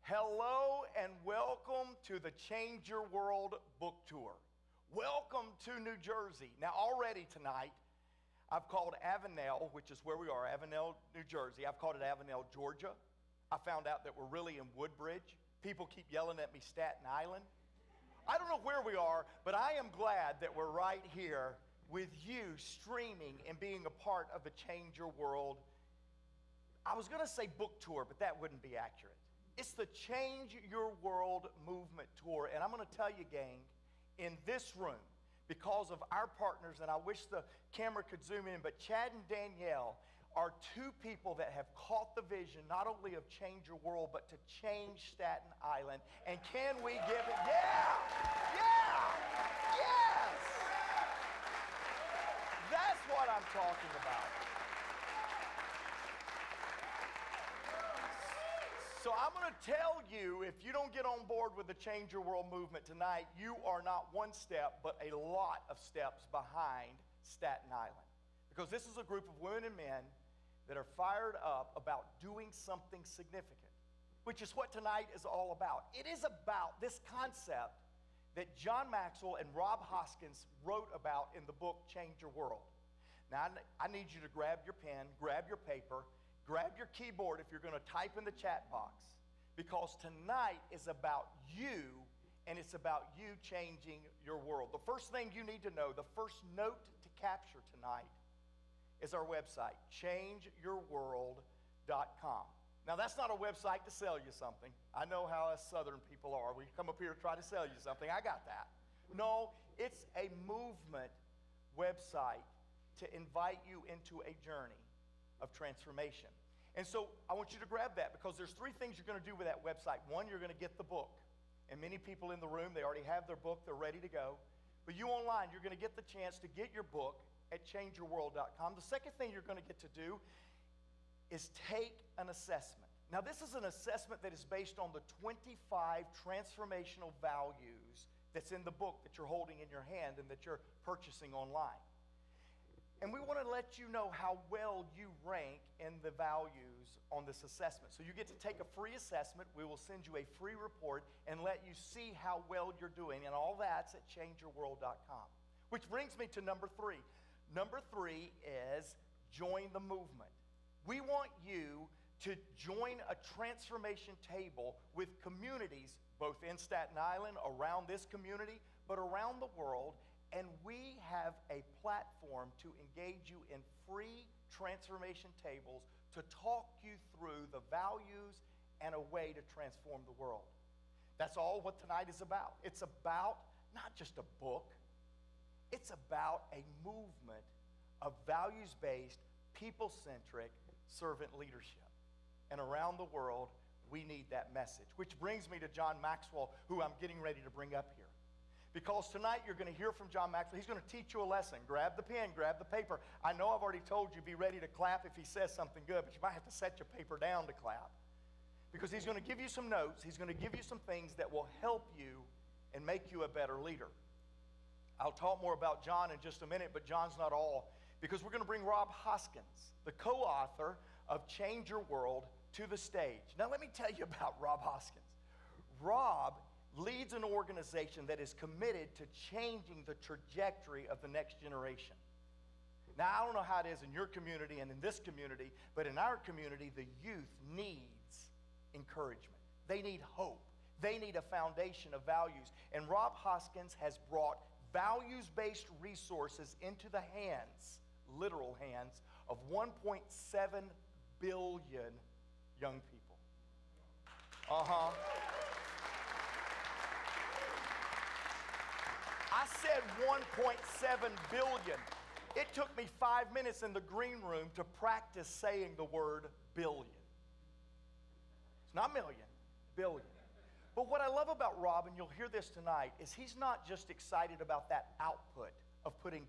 Hello and welcome to the Change Your World book tour. Welcome to New Jersey. Now already tonight, I've called Avenel, which is where we are, Avenel, New Jersey. I've called it Avenel, Georgia. I found out that we're really in Woodbridge. People keep yelling at me, Staten Island. I don't know where we are, but I am glad that we're right here with you streaming and being a part of the Change Your World. I was going to say book tour, but that wouldn't be accurate. It's the Change Your World movement tour, and I'm going to tell you, gang, in this room, because of our partners, and I wish the camera could zoom in, but Chad and Danielle are two people that have caught the vision not only of Change Your World, but to change Staten Island. And can we give it? Yes! That's what I'm talking about. So I'm going to tell you, if you don't get on board with the Change Your World movement tonight, you are not one step, but a lot of steps behind Staten Island. Because this is a group of women and men that are fired up about doing something significant, which is what tonight is all about. It is about this concept that John Maxwell and Rob Hoskins wrote about in the book Change Your World. Now, I need you to grab your pen, grab your paper, grab your keyboard if you're going to type in the chat box, because tonight is about you, and it's about you changing your world. The first thing you need to know, the first note to capture tonight is our website, changeyourworld.com. Now, that's not a website to sell you something. I know how us Southern people are. We come up here to try to sell you something. I got that. No, it's a movement website to invite you into a journey of transformation. And so I want you to grab that, because there's three things you're going to do with that website. One, you're going to get the book. And many people in the room, they already have their book. They're ready to go. But you online, you're going to get the chance to get your book at changeyourworld.com. The second thing you're going to get to do is take an assessment. Now, this is an assessment that is based on the 25 transformational values that's in the book that you're holding in your hand and that you're purchasing online. And we want to let you know how well you rank in the values on this assessment. So you get to take a free assessment. We will send you a free report and let you see how well you're doing. And all that's at changeyourworld.com. Which brings me to number three. Number three is join the movement. We want you to join a transformation table with communities, both in Staten Island, around this community, but around the world. And we have a platform to engage you in free transformation tables to talk you through the values and a way to transform the world. That's all what tonight is about. It's about not just a book. It's about a movement of values-based, people-centric servant leadership. And around the world, we need that message. Which brings me to John Maxwell, who I'm getting ready to bring up here. Because tonight you're going to hear from John Maxwell. He's going to teach you a lesson. Grab the pen, grab the paper. I know I've already told you be ready to clap if he says something good, but you might have to set your paper down to clap. Because he's going to give you some notes. He's going to give you some things that will help you and make you a better leader. I'll talk more about John in just a minute, but John's not all. Because we're going to bring Rob Hoskins, the co-author of Change Your World, to the stage. Now let me tell you about Rob Hoskins. Rob leads an organization that is committed to changing the trajectory of the next generation. Now, I don't know how it is in your community and in this community, but in our community, the youth needs encouragement. They need hope. They need a foundation of values. And Rob Hoskins has brought values-based resources into the hands, literal hands, of 1.7 billion young people. I said 1.7 billion. It took me 5 minutes in the green room to practice saying the word billion. It's not million, billion. But what I love about Rob, and you'll hear this tonight, is he's not just excited about that output of putting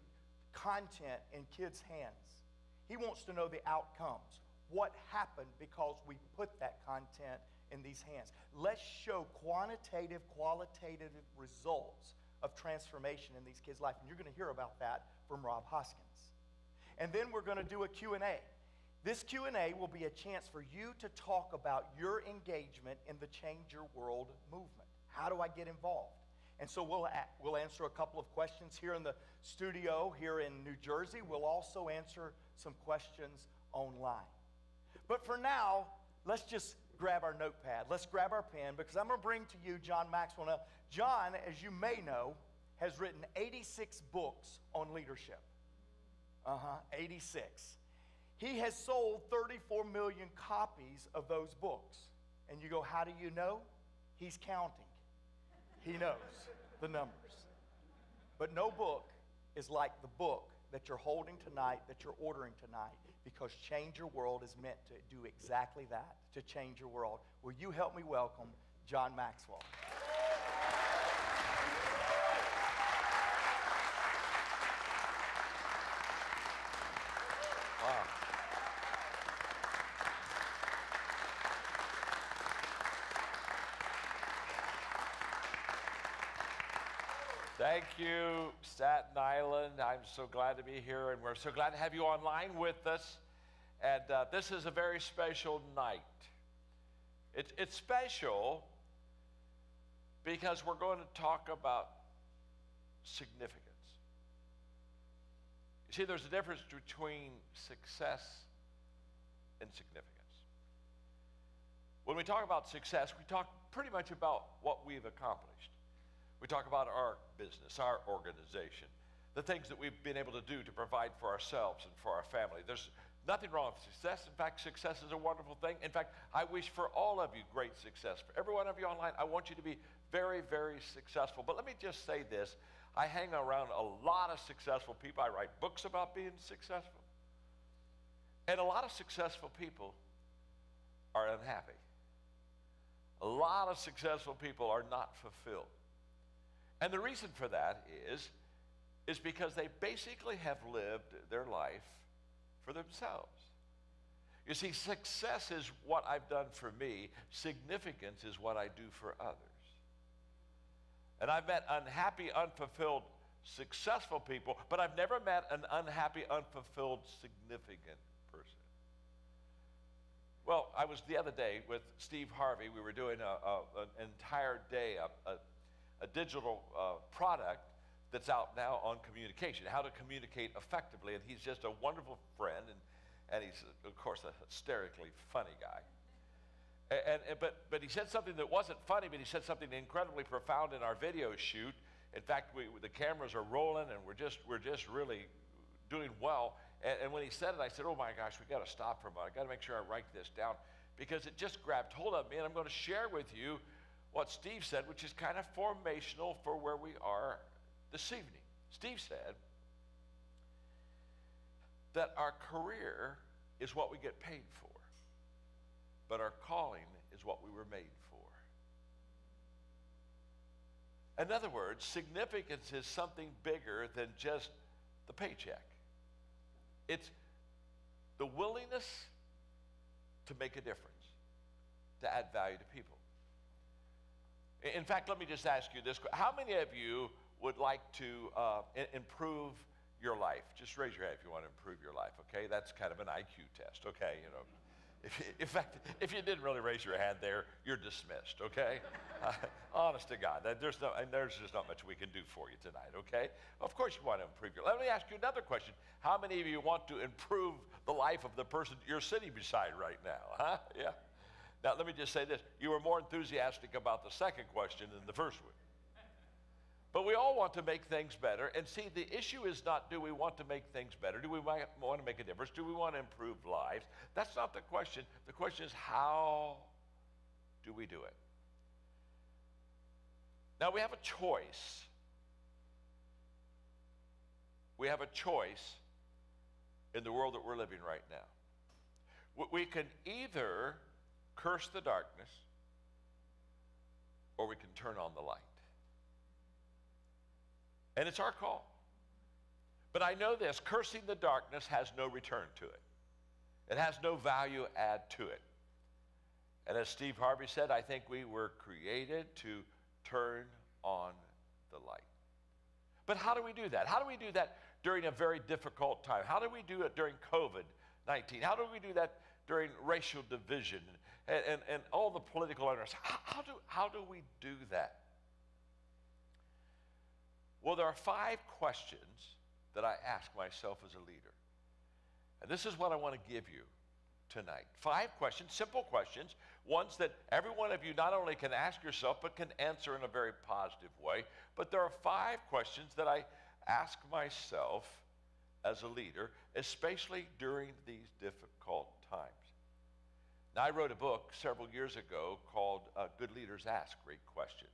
content in kids' hands. He wants to know the outcomes. What happened because we put that content in these hands. Let's show quantitative, qualitative results of transformation in these kids' life. And you're going to hear about that from Rob Hoskins. And then we're going to do a Q&A. This Q&A will be a chance for you to talk about your engagement in the Change Your World movement. How do I get involved? And so we'll answer a couple of questions here in the studio here in New Jersey. We'll also answer some questions online. But for now, let's just grab our notepad. Let's grab our pen, because I'm going to bring to you John Maxwell. Now, John, as you may know, has written 86 books on leadership. 86. He has sold 34 million copies of those books. And you go, how do you know? He's counting. He knows the numbers. But no book is like the book that you're holding tonight, that you're ordering tonight, because Change Your World is meant to do exactly that, to change your world. Will you help me welcome John Maxwell? Wow. Thank you, Staten Island. I'm so glad to be here, and we're so glad to have you online with us. And this is a very special night. It's special because we're going to talk about significance. You see, there's a difference between success and significance. When we talk about success, we talk pretty much about what we've accomplished. We talk about our business, our organization, the things that we've been able to do to provide for ourselves and for our family. There's nothing wrong with success. In fact, success is a wonderful thing. In fact, I wish for all of you great success. For every one of you online, I want you to be very, very successful. But let me just say this. I hang around a lot of successful people. I write books about being successful. And a lot of successful people are unhappy. A lot of successful people are not fulfilled. And the reason for that is because they basically have lived their life for themselves. You see, success is what I've done for me. Significance is what I do for others. And I've met unhappy, unfulfilled, successful people, but I've never met an unhappy, unfulfilled, significant person. Well, I was the other day with Steve Harvey. We were doing an entire day, a digital product that's out now on communication, how to communicate effectively. And he's just a wonderful friend, and he's, of course, a hysterically funny guy. But he said something that wasn't funny, but he said something incredibly profound in our video shoot. In fact, the cameras are rolling, and we're just really doing well. And when he said it, I said, oh my gosh, we got to stop for a moment. I got to make sure I write this down, because it just grabbed hold of me, and I'm going to share with you what Steve said, which is kind of formational for where we are this evening. Steve said that our career is what we get paid for, but our calling is what we were made for. In other words, significance is something bigger than just the paycheck. It's the willingness to make a difference, to add value to people. In fact, let me just ask you this. How many of you would like to improve your life? Just raise your hand if you want to improve your life, okay? That's kind of an IQ test, okay? You know, in fact, if you didn't really raise your hand there, you're dismissed, okay? Honest to God, there's just not much we can do for you tonight, okay? Of course you want to improve your life. Let me ask you another question. How many of you want to improve the life of the person you're sitting beside right now, huh? Yeah. Now, let me just say this. You were more enthusiastic about the second question than the first one. But we all want to make things better. And see, the issue is not, do we want to make things better? Do we want to make a difference? Do we want to improve lives? That's not the question. The question is, how do we do it? Now, we have a choice. We have a choice in the world that we're living right now. We can either curse the darkness, or we can turn on the light. And it's our call. But I know this, cursing the darkness has no return to it. It has no value add to it. And as Steve Harvey said, I think we were created to turn on the light. But how do we do that? How do we do that during a very difficult time? How do we do it during COVID-19? 19? How do we do that during racial division and all the political unrest? How do we do that? Well, there are 5 questions that I ask myself as a leader. And this is what I want to give you tonight. 5 questions, simple questions, ones that every one of you not only can ask yourself, but can answer in a very positive way. But there are 5 questions that I ask myself as a leader, especially during these difficult times. Now, I wrote a book several years ago called Good Leaders Ask Great Questions.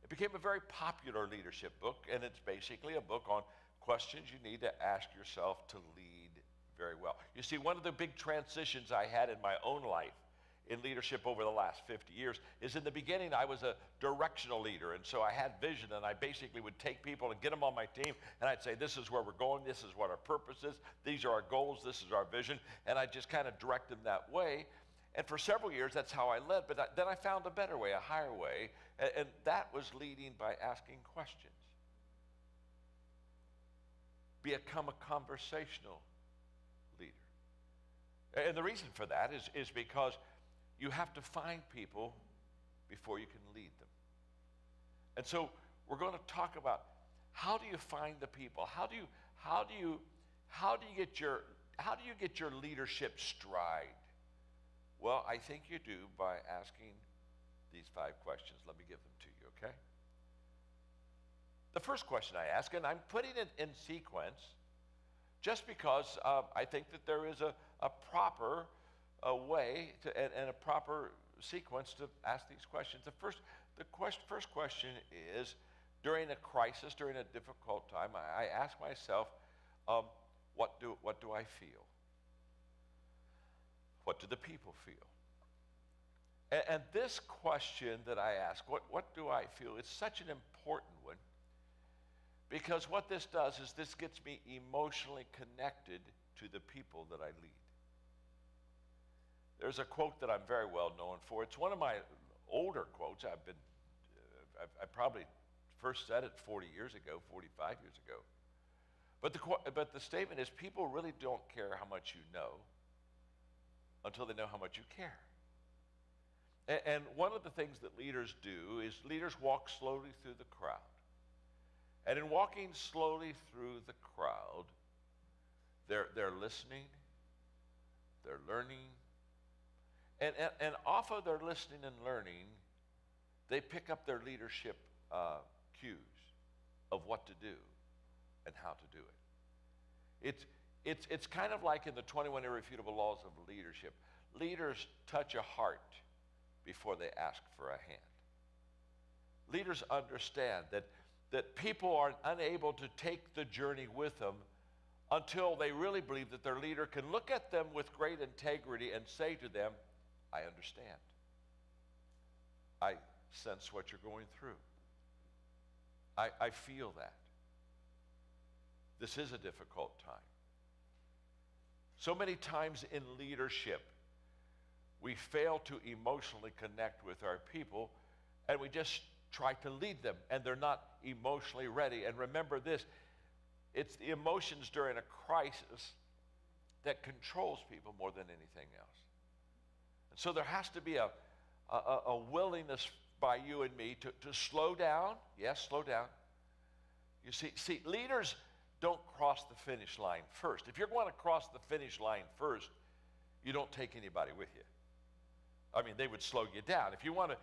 It became a very popular leadership book, and it's basically a book on questions you need to ask yourself to lead very well. You see, one of the big transitions I had in my own life in leadership over the last 50 years is in the beginning I was a directional leader, and so I had vision, and I basically would take people and get them on my team, and I'd say, this is where we're going, this is what our purpose is, these are our goals, this is our vision, and I just kind of direct them that way. And for several years, that's how I led, but then I found a better way, a higher way, and that was leading by asking questions. Become a conversational leader. And the reason for that is because you have to find people before you can lead them. And so we're going to talk about, how do you find the people? How do you get your leadership stride? Well, I think you do by asking these 5 questions. Let me give them to you, okay? The first question I ask, and I'm putting it in sequence just because I think that there is a proper way and a proper sequence to ask these questions. The first question is, during a crisis, during a difficult time, I ask myself, what do I feel? What do the people feel? And this question that I ask, what do I feel, is such an important one, because what this does is this gets me emotionally connected to the people that I lead. There's a quote that I'm very well known for. It's one of my older quotes. I probably first said it 40 years ago, 45 years ago. But the statement is, people really don't care how much you know until they know how much you care. And one of the things that leaders do is leaders walk slowly through the crowd. And in walking slowly through the crowd, they're listening, they're learning, and off of their listening and learning, they pick up their leadership cues of what to do and how to do it. It's kind of like in the 21 Irrefutable Laws of Leadership. Leaders touch a heart before they ask for a hand. Leaders understand that people are unable to take the journey with them until they really believe that their leader can look at them with great integrity and say to them, I understand. I sense what you're going through. I feel that. This is a difficult time. So many times in leadership, we fail to emotionally connect with our people, and we just try to lead them, and they're not emotionally ready. And remember this, it's the emotions during a crisis that controls people more than anything else. And so there has to be a willingness by you and me to slow down. Yes, slow down. You see, leaders don't cross the finish line first. If you're going to cross the finish line first, you don't take anybody with you. I mean, they would slow you down. If you want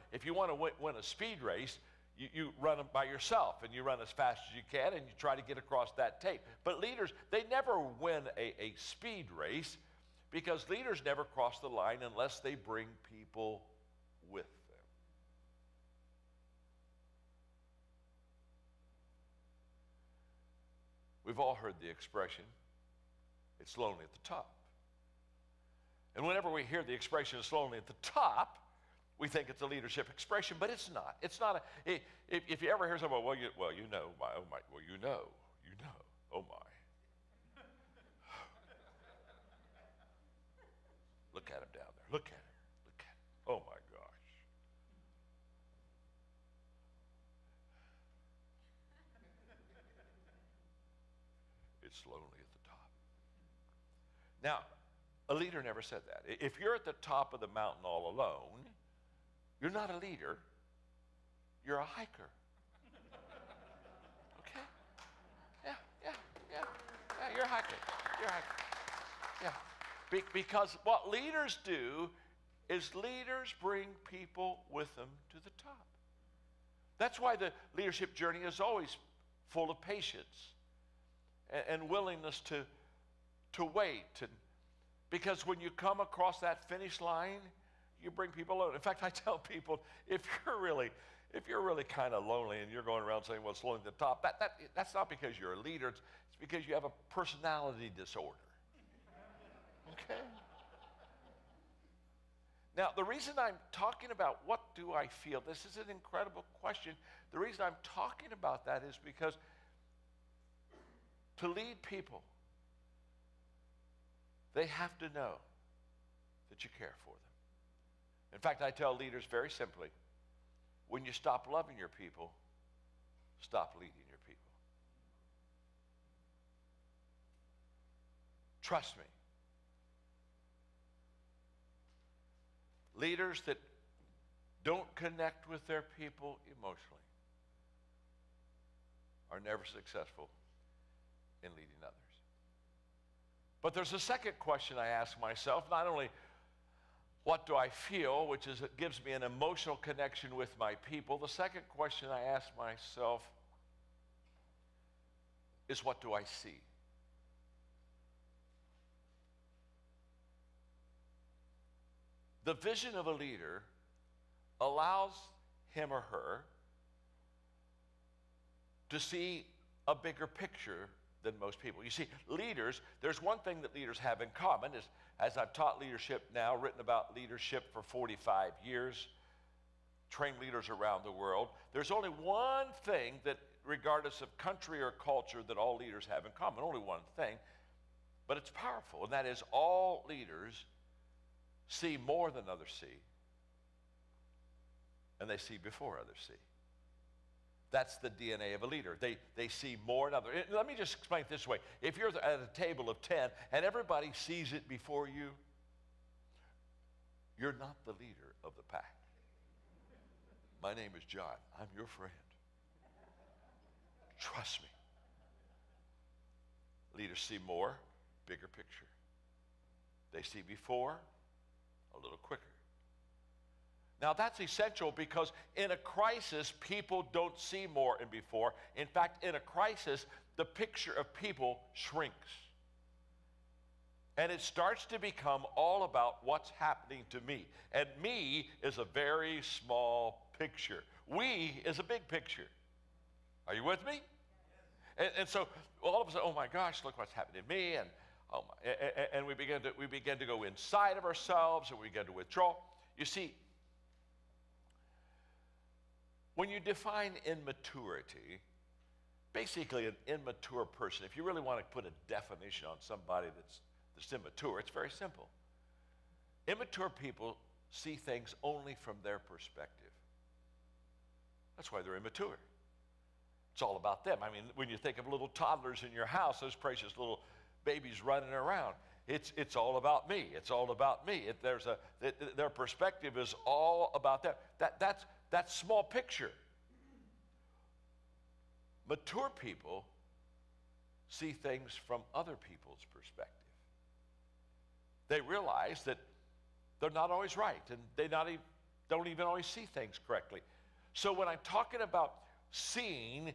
to win a speed race, you run them by yourself, and you run as fast as you can, and you try to get across that tape. But leaders, they never win a speed race, because leaders never cross the line unless they bring people with them. We've all heard the expression, it's lonely at the top. And whenever we hear the expression, it's lonely at the top, we think it's a leadership expression, but it's not. It's not if you ever hear someone, well, you know, oh my. Look at him down there, look at him, oh my gosh. It's lonely at the top. Now, A leader never said that. If you're at the top of the mountain all alone, you're not a leader, you're a hiker. Okay? Yeah, you're a hiker. You're a hiker. Yeah. Because what leaders do is leaders bring people with them to the top. That's why the leadership journey is always full of patience and willingness to wait. Because when you come across that finish line, you bring people along. In fact, I tell people, if you're really kind of lonely and you're going around saying, well, it's lonely at the top, that's not because you're a leader. It's because you have a personality disorder. Okay? Now, the reason I'm talking about what do I feel, this is an incredible question. The reason I'm talking about that is because to lead people, they have to know that you care for them. In fact, I tell leaders very simply, when you stop loving your people, stop leading your people. Trust me. Leaders that don't connect with their people emotionally are never successful in leading others. But there's a second question I ask myself, not only what do I feel, which is it gives me an emotional connection with my people. The second question I ask myself is what do I see? The vision of a leader allows him or her to see a bigger picture than most people. You see, leaders, there's one thing that leaders have in common, is as I've taught leadership now, written about leadership for 45 years, trained leaders around the world, there's only one thing that, regardless of country or culture, that all leaders have in common, only one thing, but it's powerful, and that is all leaders see more than others see, and they see before others see. That's the DNA of a leader. They see more than others. Let me just explain it this way. If you're at a table of 10 and everybody sees it before you, you're not the leader of the pack. My name is John. I'm your friend. Trust me. Leaders see more, bigger picture. They see before, a little quicker. Now that's essential because in a crisis, people don't see more and before. In fact, in a crisis, the picture of people shrinks. And it starts to become all about what's happening to me. And me is a very small picture. We is a big picture. Are you with me? And so all of a sudden, oh my gosh, look what's happening to me. And we begin to go inside of ourselves and we begin to withdraw. You see, when you define immaturity, basically an immature person, if you really want to put a definition on somebody that's immature, it's very simple. Immature people see things only from their perspective. That's why they're immature. It's all about them. I mean, when you think of little toddlers in your house, those precious little babies running around, it's all about me. It's all about me. Their perspective is all about them. That's small picture. Mature people see things from other people's perspective. They realize that they're not always right, and they don't even always see things correctly. So when I'm talking about seeing,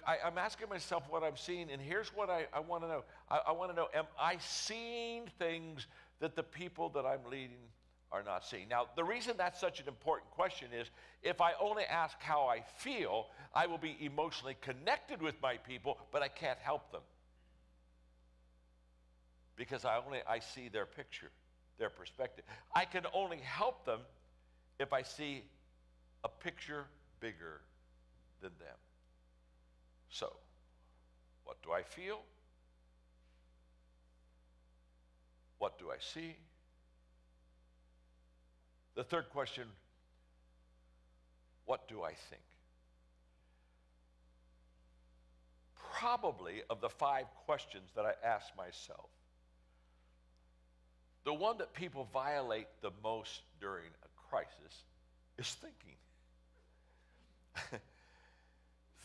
I'm asking myself what I'm seeing, and here's what I want to know. I want to know, am I seeing things that the people that I'm leading are not seeing? Now, the reason that's such an important question is if I only ask how I feel, I will be emotionally connected with my people, but I can't help them. Because I see their picture, their perspective. I can only help them if I see a picture bigger than them. So, what do I feel? What do I see? The third question, what do I think? Probably of the 5 questions that I ask myself, the one that people violate the most during a crisis is thinking.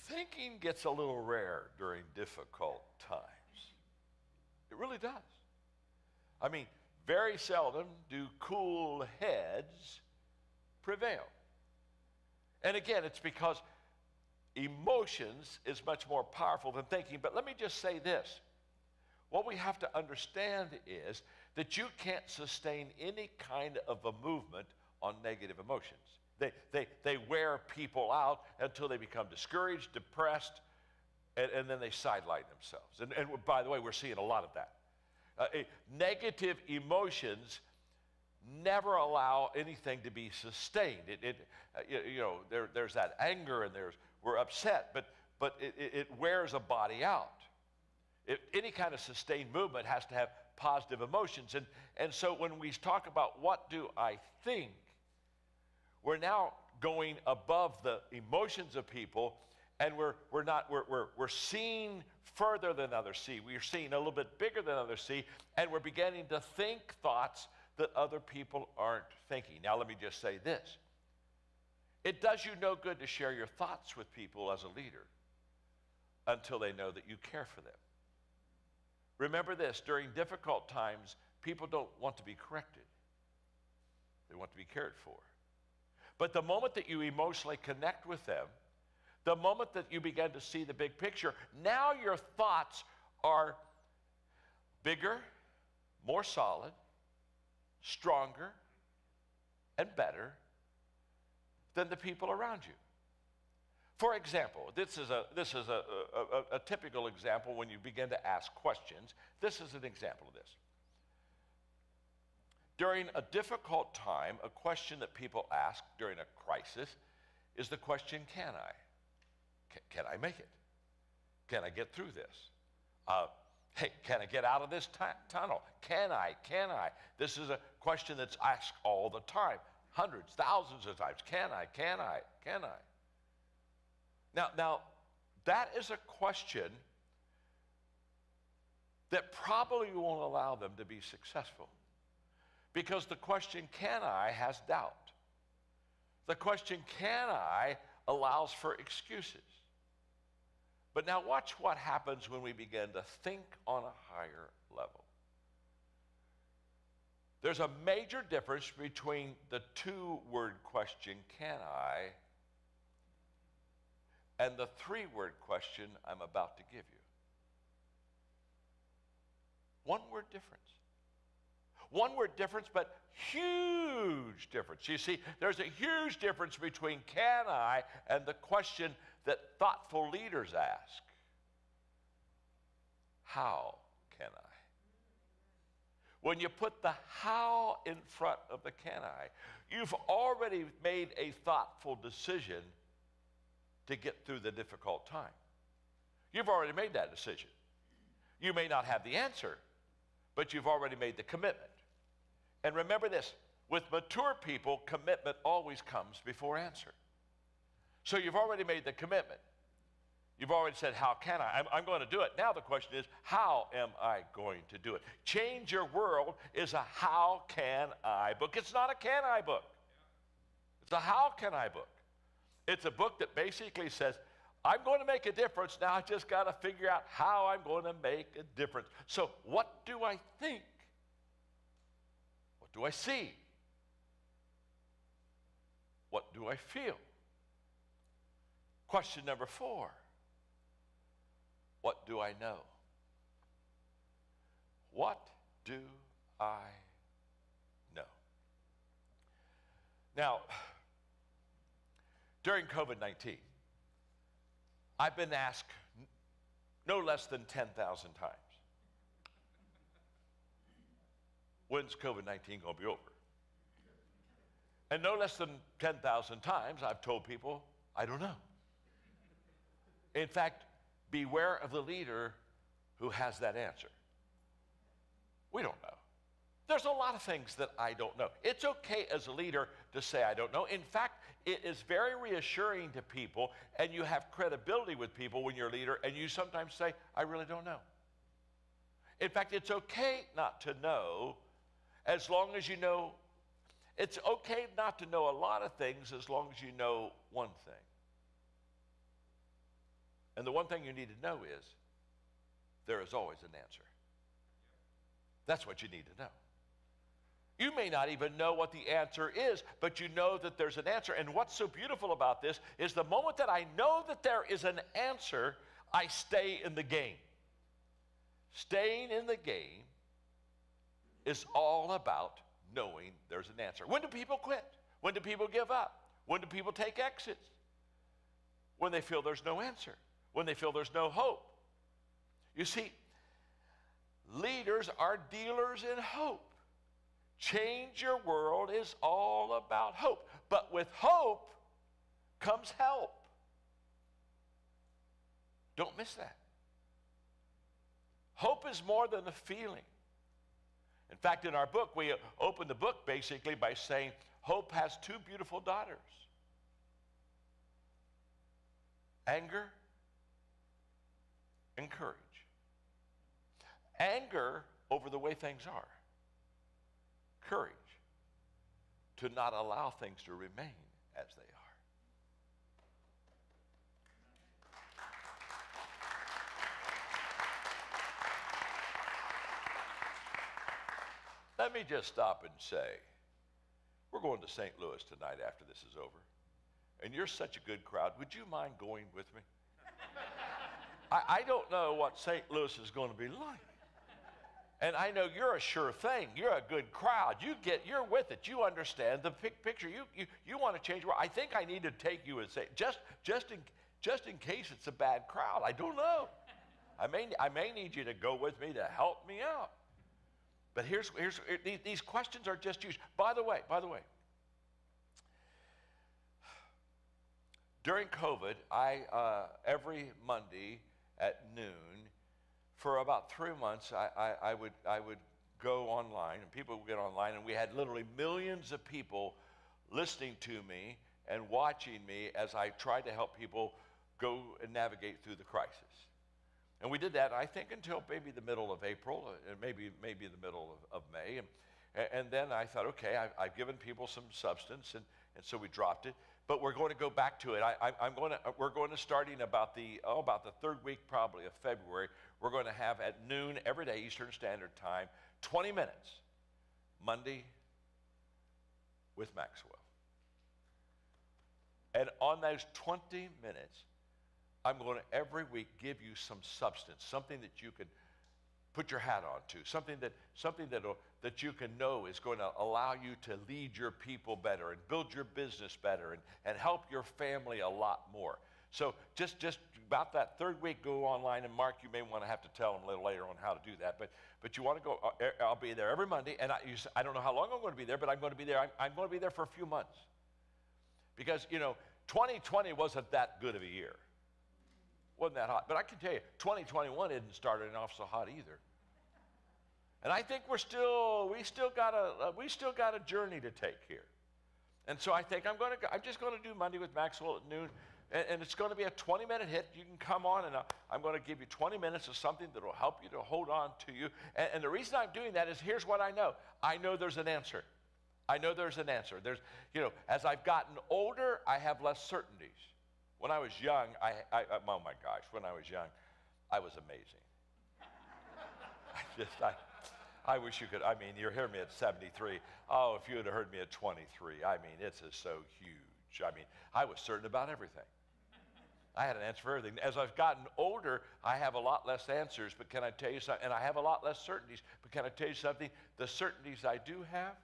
Thinking gets a little rare during difficult times. It really does. I mean, very seldom do cool heads prevail. And again, it's because emotions is much more powerful than thinking. But let me just say this. What we have to understand is that you can't sustain any kind of a movement on negative emotions. They wear people out until they become discouraged, depressed, and then they sideline themselves. And by the way, we're seeing a lot of that. Negative emotions never allow anything to be sustained. There's that anger and we're upset, but it wears a body out. Any kind of sustained movement has to have positive emotions. And so when we talk about what do I think, we're now going above the emotions of people, and we're seeing further than others see. We're seeing a little bit bigger than others see, and we're beginning to think thoughts that other people aren't thinking. Now let me just say this. It does you no good to share your thoughts with people as a leader until they know that you care for them. Remember this, during difficult times, people don't want to be corrected. They want to be cared for. But the moment that you emotionally connect with them, the moment that you begin to see the big picture, now your thoughts are bigger, more solid, stronger, and better than the people around you. For example, this is a typical example when you begin to ask questions. This is an example of this. During a difficult time, a question that people ask during a crisis is the question, can I? Can I make it? Can I get through this? Hey, can I get out of this tunnel? Can I? This is a question that's asked all the time, hundreds, thousands of times. Can I? Now, that is a question that probably won't allow them to be successful. Because the question, can I, has doubt. The question, can I, allows for excuses. But now watch what happens when we begin to think on a higher level. There's a major difference between the two-word question, can I, and the three-word question I'm about to give you. One-word difference. One-word difference, but huge difference. You see, there's a huge difference between can I and the question that thoughtful leaders ask. How can I? When you put the how in front of the can I, you've already made a thoughtful decision to get through the difficult time. You've already made that decision. You may not have the answer, but you've already made the commitment. And remember this, with mature people, commitment always comes before answer. So you've already made the commitment. You've already said, how can I? I'm going to do it. Now the question is, how am I going to do it? Change Your World is a how can I book. It's not a can I book. It's a how can I book. It's a book that basically says, I'm going to make a difference. Now I just got to figure out how I'm going to make a difference. So what do I think? What do I see? What do I feel? Question number 4. What do I know? What do I know? Now, during COVID-19, I've been asked no less than 10,000 times, when's COVID-19 going to be over? And no less than 10,000 times I've told people, I don't know. In fact, beware of the leader who has that answer. We don't know. There's a lot of things that I don't know. It's okay as a leader to say I don't know. In fact, it is very reassuring to people, and you have credibility with people when you're a leader, and you sometimes say, I really don't know. In fact, it's okay not to know, as long as you know. It's okay not to know a lot of things as long as you know one thing. And the one thing you need to know is there is always an answer. That's what you need to know. You may not even know what the answer is, but you know that there's an answer. And what's so beautiful about this is the moment that I know that there is an answer, I stay in the game. Staying in the game is all about knowing there's an answer. When do people quit? When do people give up? When do people take exits? When they feel there's no answer. When they feel there's no hope. You see, leaders are dealers in hope. Change your world is all about hope. But with hope comes help. Don't miss that. Hope is more than a feeling. In fact, in our book, we open the book basically by saying hope has two beautiful daughters. Anger and courage. Anger over the way things are. Courage to not allow things to remain as they are. Let me just stop and say, we're going to St. Louis tonight after this is over. And you're such a good crowd. Would you mind going with me? I don't know what St. Louis is going to be like. And I know you're a sure thing. You're a good crowd. You're with it. You understand the picture. You want to change the world. I think I need to take you and say, just in case it's a bad crowd. I don't know. I may need you to go with me to help me out. But these questions are just used. By the way, during COVID, every Monday at noon, for about 3 months, I would go online, and people would get online, and we had literally millions of people listening to me and watching me as I tried to help people go and navigate through the crisis. And we did that, I think, until maybe the middle of April, and maybe the middle of May. And then I thought, okay, I've given people some substance, and so we dropped it. But we're going to go back to it. We're going to starting about the third week probably of February. We're going to have at noon every day Eastern Standard Time, 20 minutes, Monday with Maxwell. And on those 20 minutes, I'm going to every week give you some substance, something that you can put your hat on to, something that you can know is going to allow you to lead your people better and build your business better and help your family a lot more. So just about that third week, go online, and Mark, you may want to have to tell them a little later on how to do that. But you want to go, I'll be there every Monday, and I don't know how long I'm going to be there, but I'm going to be there. I'm going to be there for a few months. Because, 2020 wasn't that good of a year. Wasn't that hot. But I can tell you, 2021 isn't starting off so hot either. And I think we still got a journey to take here. And so I think I'm just going to do Monday with Maxwell at noon, and it's going to be a 20-minute hit. You can come on, and I'm going to give you 20 minutes of something that will help you to hold on to you. And the reason I'm doing that is here's what I know. I know there's an answer. I know there's an answer. As I've gotten older, I have less certainties. When I was young, oh my gosh, when I was young, I was amazing. I wish you could, you're hearing me at 73. Oh, if you had heard me at 23, it's just so huge. I was certain about everything. I had an answer for everything. As I've gotten older, I have a lot less answers, but can I tell you something? And I have a lot less certainties, but can I tell you something? The certainties I do have,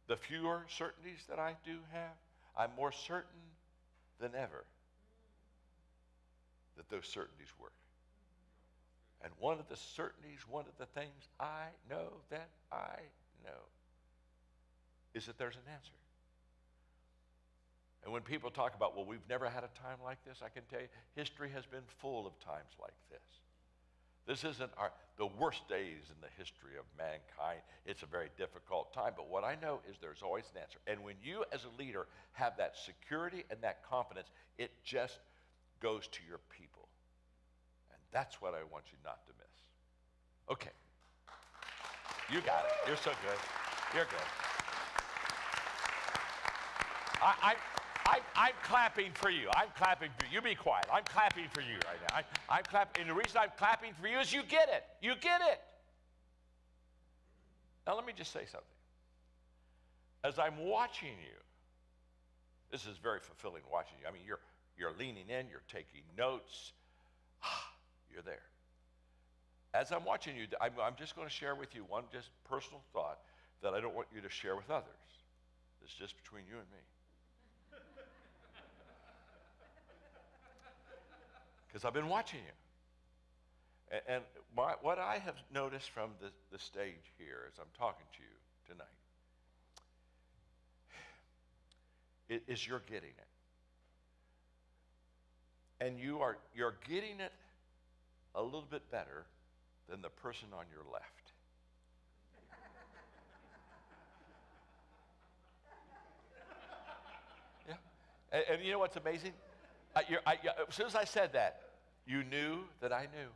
the fewer certainties that I do have, I'm more certain than ever that those certainties work. And one of the certainties, one of the things I know is that there's an answer. And when people talk about, well, we've never had a time like this, I can tell you, history has been full of times like this. This isn't the worst days in the history of mankind. It's a very difficult time. But what I know is there's always an answer. And when you as a leader have that security and that confidence, it just goes to your people. And that's what I want you not to miss. Okay. You got it. You're so good. You're good. I'm clapping for you. I'm clapping for you. You be quiet. I'm clapping for you right now. I'm clapping. And the reason I'm clapping for you is you get it. You get it. Now let me just say something. As I'm watching you, this is very fulfilling watching you. I mean, you're leaning in, you're taking notes. You're there. As I'm watching you, I'm just going to share with you one just personal thought that I don't want you to share with others. It's just between you and me. Because I've been watching you. And what I have noticed from the stage here as I'm talking to you tonight is you're getting it. And you're getting it a little bit better than the person on your left. Yeah. And you know what's amazing? As soon as I said that, you knew that I knew.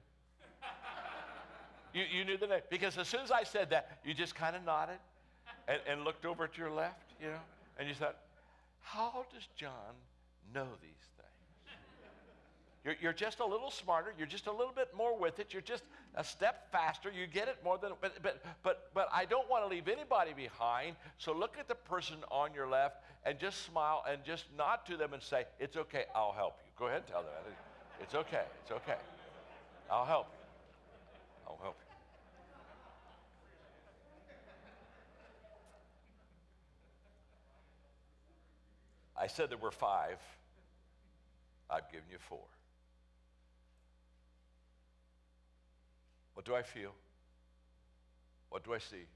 You knew that because as soon as I said that, you just kind of nodded and looked over at your left, you know, and you thought, how does John know these things? You're just a little smarter. You're just a little bit more with it. You're just a step faster. You get it more than. But I don't want to leave anybody behind. So look at the person on your left and just smile and just nod to them and say, "It's okay. I'll help you." Go ahead and tell them. It's okay. It's okay. I'll help you. I'll help you. I said there were 5. I've given you 4. What do I feel? What do I see?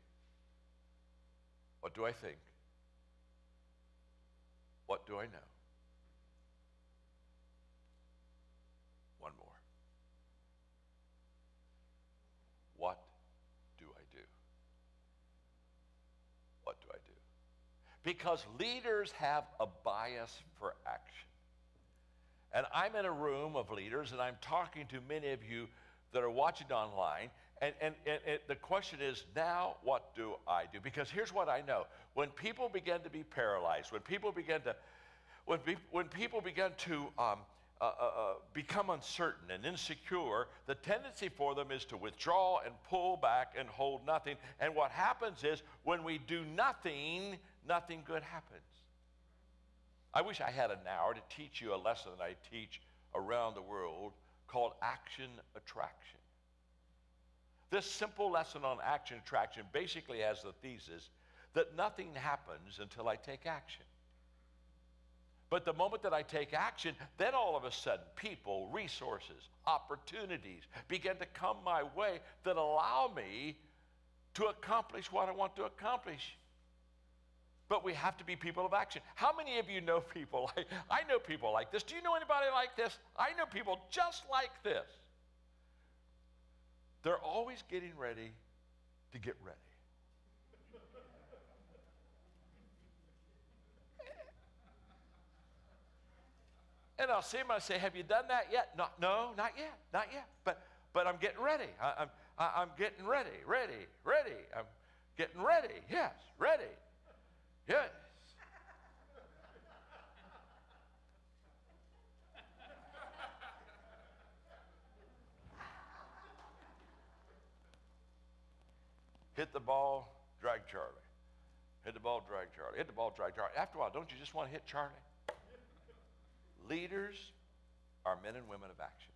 What do I think? What do I know? One more. What do I do? What do I do? Because leaders have a bias for action. And I'm in a room of leaders, and I'm talking to many of you that are watching online, and the question is, now what do I do? Because here's what I know. When people begin to be paralyzed, when people begin to become uncertain and insecure, the tendency for them is to withdraw and pull back and hold nothing. And what happens is, when we do nothing, nothing good happens. I wish I had an hour to teach you a lesson that I teach around the world called action attraction. This simple lesson on action attraction basically has the thesis that nothing happens until I take action. But the moment that I take action, then all of a sudden people, resources, opportunities begin to come my way that allow me to accomplish what I want to accomplish. But we have to be people of action. How many of you know people like, I know people like this. Do you know anybody like this? I know people just like this. They're always getting ready to get ready. And I'll see them and I say, have you done that yet? No, not yet. But I'm getting ready. I'm getting ready. I'm getting ready. Yes, ready. Yes. Hit the ball, drag Charlie. Hit the ball, drag Charlie. Hit the ball, drag Charlie. After a while, don't you just want to hit Charlie? Leaders are men and women of action.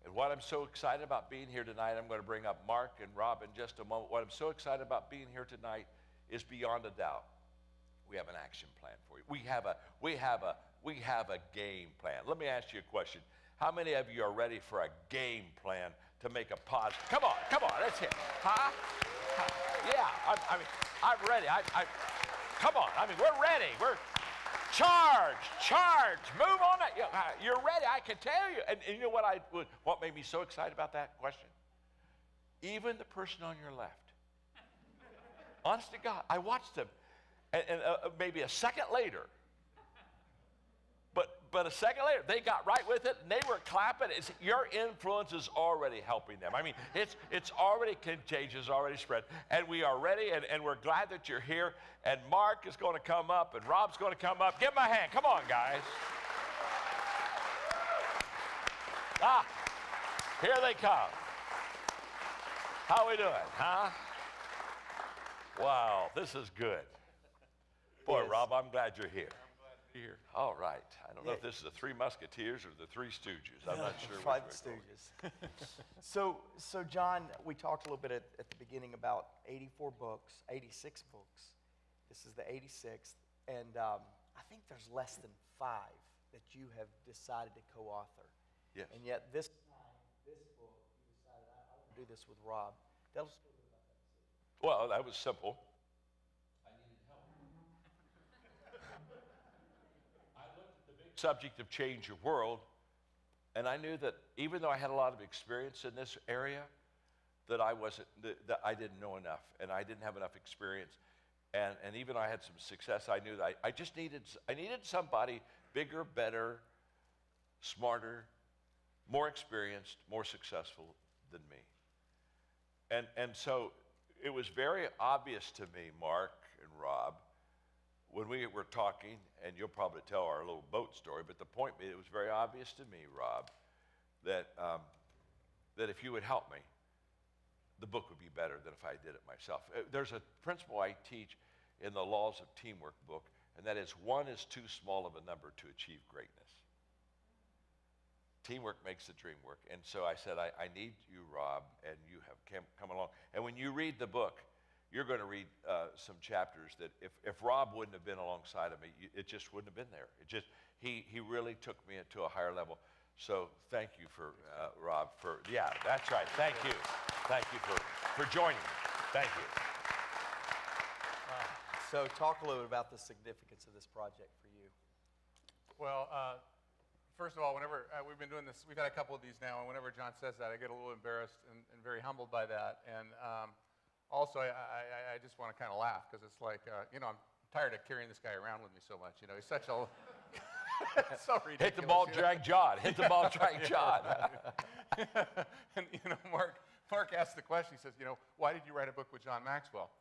And what I'm so excited about being here tonight, I'm going to bring up Mark and Rob in just a moment. What I'm so excited about being here tonight is beyond a doubt. We have an action plan for you. We have a game plan. Let me ask you a question. How many of you are ready for a game plan to make a positive? Come on, let's hear it. Huh? Yeah, I'm ready. Come on, we're ready. We're charge, move on. You're ready, I can tell you. And you know what made me so excited about that question? Even the person on your left. Honest to God, I watched them, and maybe a second later, But a second later, they got right with it, and they were clapping. Your influence is already helping them. I mean, it's already contagious, already spread. And we are ready, and we're glad that you're here. And Mark is going to come up, and Rob's going to come up. Give them a hand. Come on, guys. Here they come. How we doing, huh? Wow, this is good. Boy, Rob, I'm glad you're here. Here. All right. I don't know if this is the Three Musketeers or the Three Stooges. I'm not sure. Five Stooges. So John, we talked a little bit at the beginning about 84 books, 86 books. This is the 86th, and I think there's less than 5 that you have decided to co-author. Yes. And yet this time, this book, you decided I want to do this with Rob. Tell us a little bit about that decision. Well, that was simple. I needed help. I looked at the big subject of change your world, and I knew that even though I had a lot of experience in this area, that I didn't know enough, and I didn't have enough experience. And even though I had some success, I knew that I needed somebody bigger, better, smarter, more experienced, more successful than me. And so it was very obvious to me, Mark and Rob, when we were talking, and you'll probably tell our little boat story, but the point being, it was very obvious to me, Rob, that if you would help me, the book would be better than if I did it myself. There's a principle I teach in the Laws of Teamwork book, and that is 1 is too small of a number to achieve greatness. Teamwork makes the dream work. And so I said, I need you, Rob, and you have come along. And when you read the book, you're going to read some chapters that if Rob wouldn't have been alongside of me, it just wouldn't have been there. He really took me to a higher level. So thank you for, Rob, yeah, that's right. Thank you. Thank you for joining me. Thank you. So talk a little bit about the significance of this project for you. Well, first of all, whenever we've been doing this, we've had a couple of these now, and whenever John says that, I get a little embarrassed and very humbled by that. And also, I just want to kind of laugh, because it's like, I'm tired of carrying this guy around with me so much. He's such a... so ridiculous. Hit the ball, drag John. Hit the ball, drag John. And, Mark asked the question. He says, why did you write a book with John Maxwell?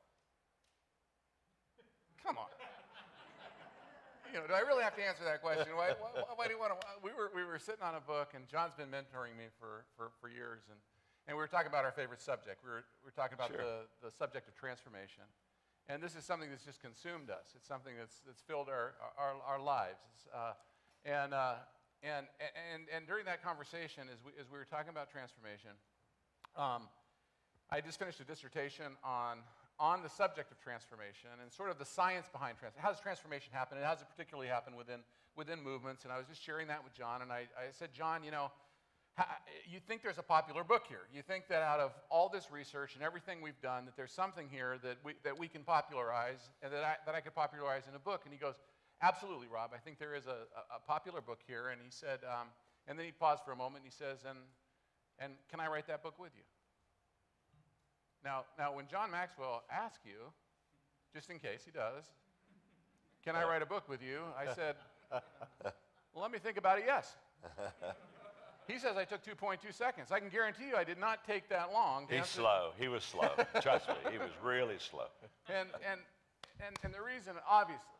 Come on. Do I really have to answer that question? Why do you want to? We were sitting on a book, and John's been mentoring me for years, and we were talking about our favorite subject. We were talking about the subject of transformation, and this is something that's just consumed us. It's something that's filled our lives. And during that conversation, as we were talking about transformation, I just finished a dissertation on the subject of transformation and sort of the science behind transformation. How does transformation happen, and how does it particularly happen within movements? And I was just sharing that with John, and I said, John, you think there's a popular book here. You think that out of all this research and everything we've done, that there's something here that we can popularize, and that I could popularize in a book. And he goes, absolutely, Rob. I think there is a popular book here. And he said, and then he paused for a moment, and he says, and can I write that book with you? Now, when John Maxwell asks you, just in case he does, can I write a book with you? I said, well, let me think about it, yes. He says I took 2.2 seconds. I can guarantee you I did not take that long. He's slow. He was slow. Trust me, he was really slow. And the reason, obviously,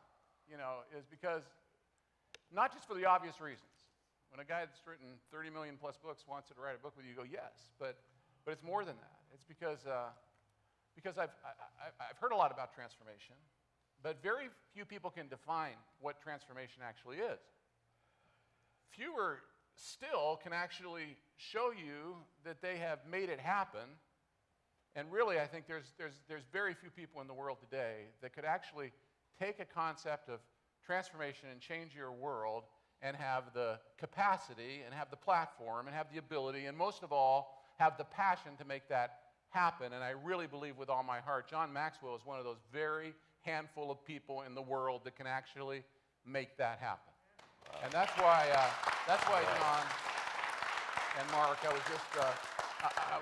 is because, not just for the obvious reasons. When a guy that's written 30 million plus books wants to write a book with you, you go, yes, but it's more than that. It's because I've heard a lot about transformation, but very few people can define what transformation actually is. Fewer still can actually show you that they have made it happen. And really, I think there's very few people in the world today that could actually take a concept of transformation and change your world and have the capacity and have the platform and have the ability and most of all, have the passion to make that happen. And I really believe with all my heart, John Maxwell is one of those very handful of people in the world that can actually make that happen. Wow. And that's why John and Mark, I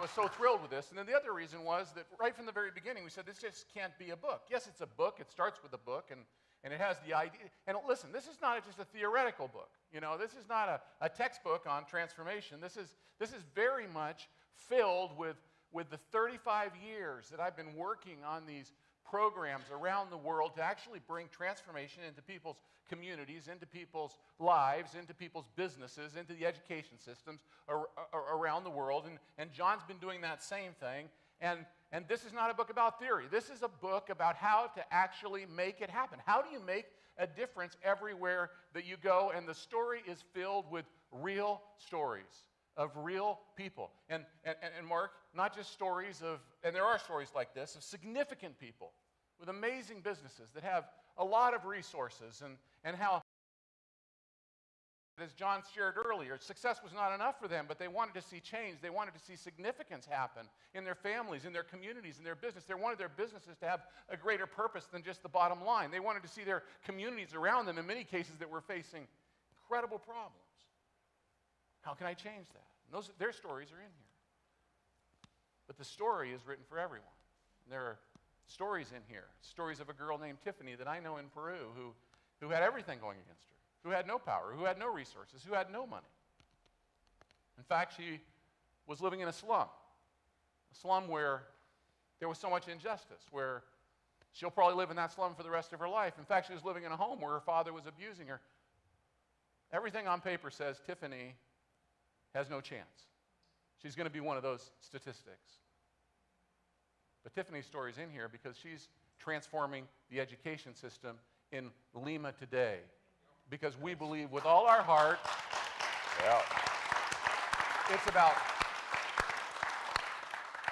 was so thrilled with this. And then the other reason was that right from the very beginning, we said this just can't be a book. Yes, it's a book. It starts with a book, and And it has the idea, and listen, this is not just a theoretical book. You know, this is not a textbook on transformation. This is very much filled with the 35 years that I've been working on these programs around the world to actually bring transformation into people's communities, into people's lives, into people's businesses, into the education systems around the world. And John's been doing that same thing. And this is not a book about theory. This is a book about how to actually make it happen. How do you make a difference everywhere that you go? And the story is filled with real stories of real people. And Mark, not just stories of, and there are stories like this, of significant people with amazing businesses that have a lot of resources, and how, as John shared earlier, success was not enough for them, but they wanted to see change. They wanted to see significance happen in their families, in their communities, in their business. They wanted their businesses to have a greater purpose than just the bottom line. They wanted to see their communities around them, in many cases, that were facing incredible problems. How can I change that? And their stories are in here. But the story is written for everyone. And there are stories in here, stories of a girl named Tiffany that I know in Peru who had everything going against her, who had no power, who had no resources, who had no money. In fact, she was living in a slum where there was so much injustice, where she'll probably live in that slum for the rest of her life. In fact, she was living in a home where her father was abusing her. Everything on paper says Tiffany has no chance. She's going to be one of those statistics. But Tiffany's story's in here because she's transforming the education system in Lima today. Because we believe with all our heart, it's about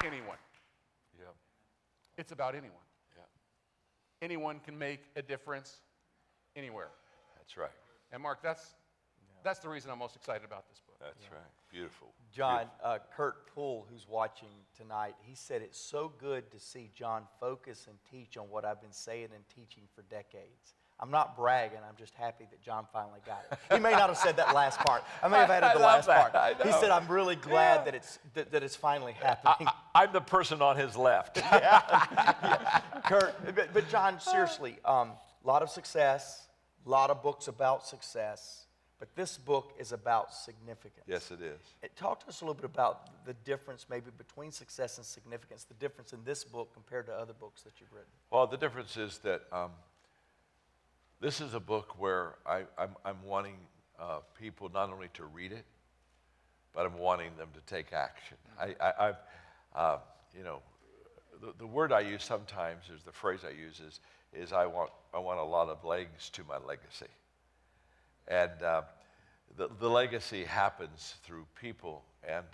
anyone. Yep. It's about anyone. Yep. Anyone can make a difference anywhere. That's right. And Mark, that's the reason I'm most excited about this book. That's right. Beautiful. John, Kurt Poole, who's watching tonight, he said it's so good to see John focus and teach on what I've been saying and teaching for decades. I'm not bragging. I'm just happy that John finally got it. He may not have said that last part. I may have added the last part. He said, I'm really glad that it's finally happening. I'm the person on his left. Yeah. Kurt, but John, seriously, a lot of success, a lot of books about success, but this book is about significance. Yes, it is. Talk to us a little bit about the difference maybe between success and significance, the difference in this book compared to other books that you've written. Well, the difference is that this is a book where I'm wanting people not only to read it, but I'm wanting them to take action. The word I use sometimes, is the phrase I use is I want a lot of legs to my legacy. And the legacy happens through people. And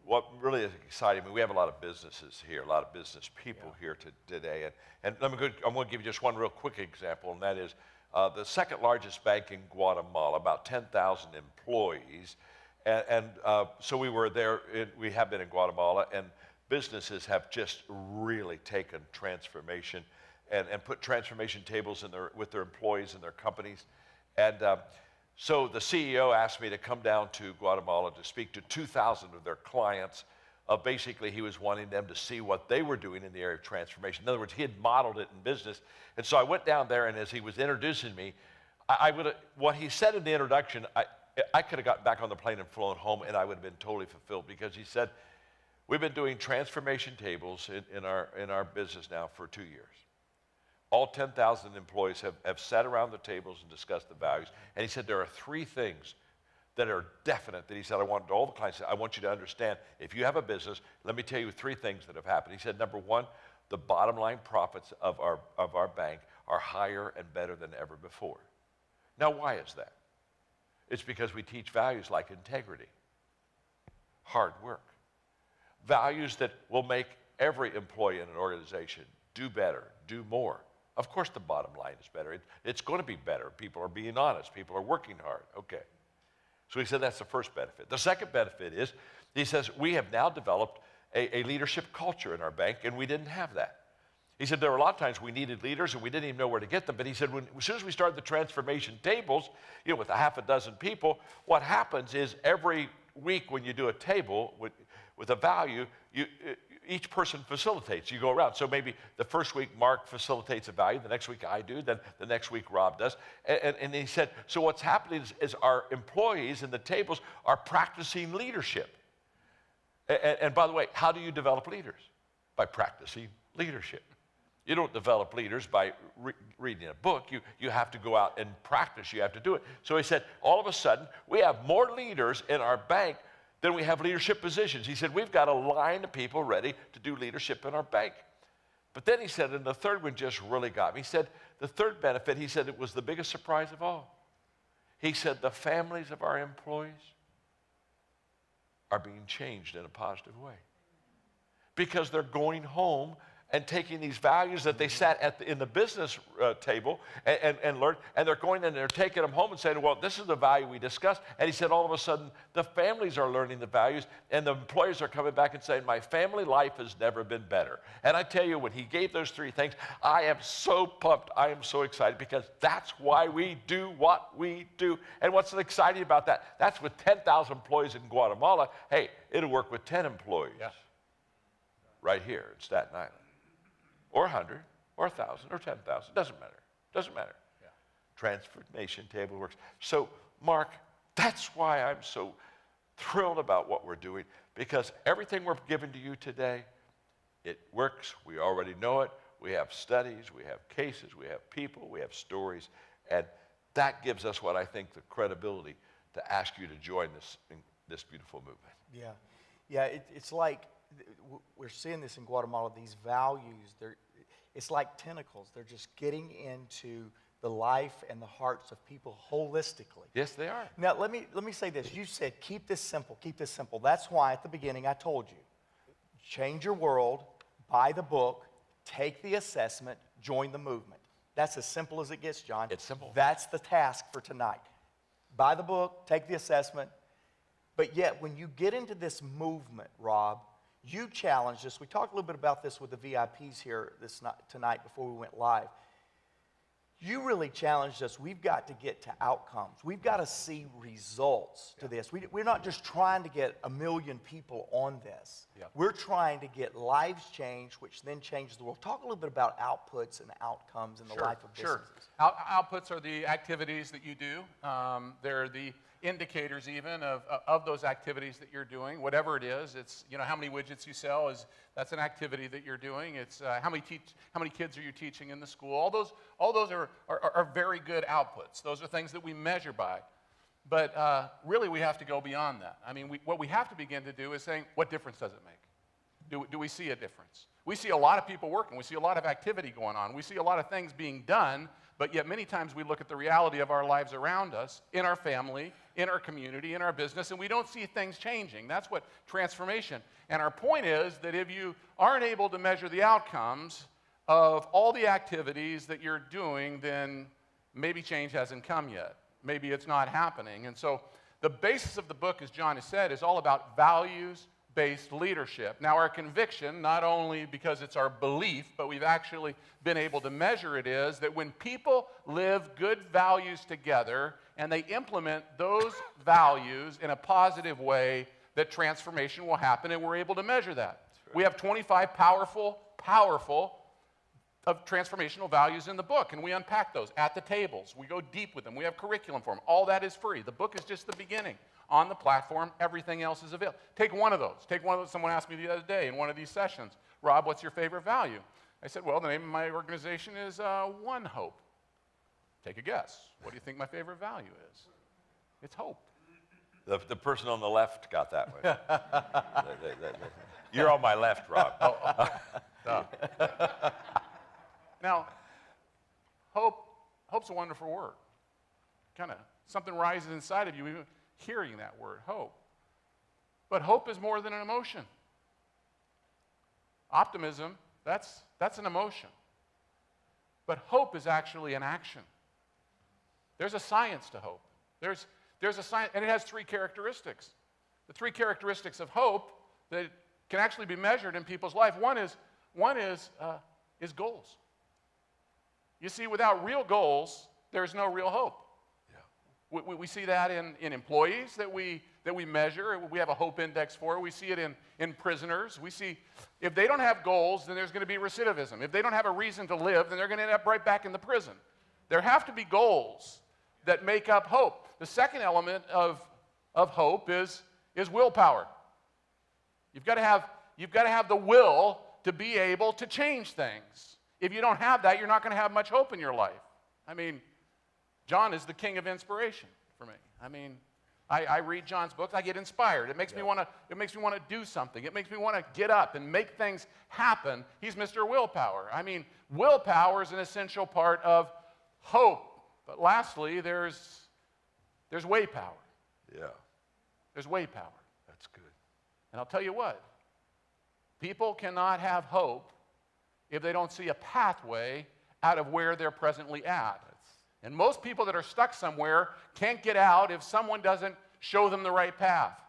what really is exciting, I mean, we have a lot of businesses here, a lot of business people here today. And I'm going to give you just one real quick example, and that is the second largest bank in Guatemala, about 10,000 employees. And so we were there, we have been in Guatemala, and businesses have just really taken transformation and put transformation tables with their employees and their companies. And so the CEO asked me to come down to Guatemala to speak to 2,000 of their clients. Basically, he was wanting them to see what they were doing in the area of transformation. In other words, he had modeled it in business. And so I went down there, and as he was introducing me, what he said in the introduction, I could have gotten back on the plane and flown home, and I would have been totally fulfilled, because he said, we've been doing transformation tables in our business now for 2 years. All 10,000 employees have sat around the tables and discussed the values. And he said there are 3 things that are definite that he said I want all the clients, I want you to understand, if you have a business, let me tell you 3 things that have happened. He said, number 1, the bottom line profits of our bank are higher and better than ever before. Now, why is that? It's because we teach values like integrity, hard work, values that will make every employee in an organization do better, do more. Of course the bottom line is better. It's going to be better. People are being honest. People are working hard. Okay. So he said that's the first benefit. The second benefit is, he says, we have now developed a leadership culture in our bank, and we didn't have that. He said there were a lot of times we needed leaders, and we didn't even know where to get them. But he said as soon as we started the transformation tables, with a half a dozen people, what happens is every week when you do a table with a value, each person facilitates. You go around. So maybe the first week Mark facilitates a value, the next week I do, then the next week Rob does. And he said, so what's happening is our employees in the tables are practicing leadership. And by the way, how do you develop leaders? By practicing leadership. You don't develop leaders by reading a book. You have to go out and practice. You have to do it. So he said, all of a sudden, we have more leaders in our bank than we have leadership positions. He said, we've got a line of people ready to do leadership in our bank. But then he said, and the third one just really got me. He said, the third benefit, he said, it was the biggest surprise of all. He said, the families of our employees are being changed in a positive way. Because they're going home and taking these values that they sat in the business table and learned, and they're going and they're taking them home and saying, well, this is the value we discussed. And he said, all of a sudden, the families are learning the values, and the employers are coming back and saying, my family life has never been better. And I tell you, when he gave those three things, I am so pumped. I am so excited, because that's why we do what we do. And what's exciting about that? That's with 10,000 employees in Guatemala. Hey, it'll work with 10 employees right here in Staten Island. Or 100, or 1,000, or 10,000. Doesn't matter. Doesn't matter. Yeah. Transformation table works. So, Mark, that's why I'm so thrilled about what we're doing, because everything we're giving to you today, it works. We already know it. We have studies. We have cases. We have people. We have stories. And that gives us what I think the credibility to ask you to join this beautiful movement. Yeah. It's like we're seeing this in Guatemala. These values, it's like tentacles. They're just getting into the life and the hearts of people holistically. Yes, they are. Now, let me say this. You said, keep this simple, keep this simple. That's why at the beginning I told you, change your world, buy the book, take the assessment, join the movement. That's as simple as it gets, John. It's simple. That's the task for tonight. Buy the book, take the assessment. But yet, when you get into this movement, Rob, you challenged us. We talked a little bit about this with the VIPs here tonight before we went live. You really challenged us. We've got to get to outcomes. We've got to see results to this. We're not just trying to get 1 million people on this. Yeah. We're trying to get lives changed, which then changes the world. Talk a little bit about outputs and outcomes in the life of businesses. Sure. Outputs are the activities that you do. They're the indicators even of those activities that you're doing, whatever it is. It's, how many widgets you sell, that's an activity that you're doing. It's how many kids are you teaching in the school. All those are very good outputs. Those are things that we measure by. But really, we have to go beyond that. I mean, what we have to begin to do is saying, what difference does it make? Do we see a difference? We see a lot of people working. We see a lot of activity going on. We see a lot of things being done, but yet many times we look at the reality of our lives around us, in our family, in our community, in our business, and we don't see things changing. That's what transformation. And our point is that if you aren't able to measure the outcomes of all the activities that you're doing, then maybe change hasn't come yet. Maybe it's not happening. And so the basis of the book, as John has said, is all about values-based leadership. Now, our conviction, not only because it's our belief, but we've actually been able to measure it, is that when people live good values together and they implement those values in a positive way, that transformation will happen, and we're able to measure that. We have 25 powerful of transformational values in the book, and we unpack those at the tables. We go deep with them. We have curriculum for them. All that is free. The book is just the beginning. On the platform, everything else is available. Take one of those. Someone asked me the other day in one of these sessions, Rob, what's your favorite value? I said, well, the name of my organization is One Hope. Take a guess. What do you think my favorite value is? It's hope. The person on the left got that one. You're on my left, Rob. Now, hope's a wonderful word. Kind of something rises inside of you even hearing that word, hope. But hope is more than an emotion. Optimism, that's an emotion. But hope is actually an action. There's a science to hope. There's a science, and it has 3 characteristics. The 3 characteristics of hope that can actually be measured in people's life. One is goals. You see, without real goals, there's no real hope. Yeah. We see that in employees that we that we measure. We have a hope index for. We see it in prisoners. We see if they don't have goals, then there's going to be recidivism. If they don't have a reason to live, then they're going to end up right back in the prison. There have to be goals that make up hope. The second element of hope is willpower. You've got to have the will to be able to change things. If you don't have that, you're not going to have much hope in your life. I mean, John is the king of inspiration for me. I mean, I read John's books, I get inspired. It makes me want to do something. It makes me want to get up and make things happen. He's Mr. Willpower. I mean, willpower is an essential part of hope. But lastly, there's way power. Yeah. There's way power. That's good. And I'll tell you what, people cannot have hope if they don't see a pathway out of where they're presently at. And most people that are stuck somewhere can't get out if someone doesn't show them the right path.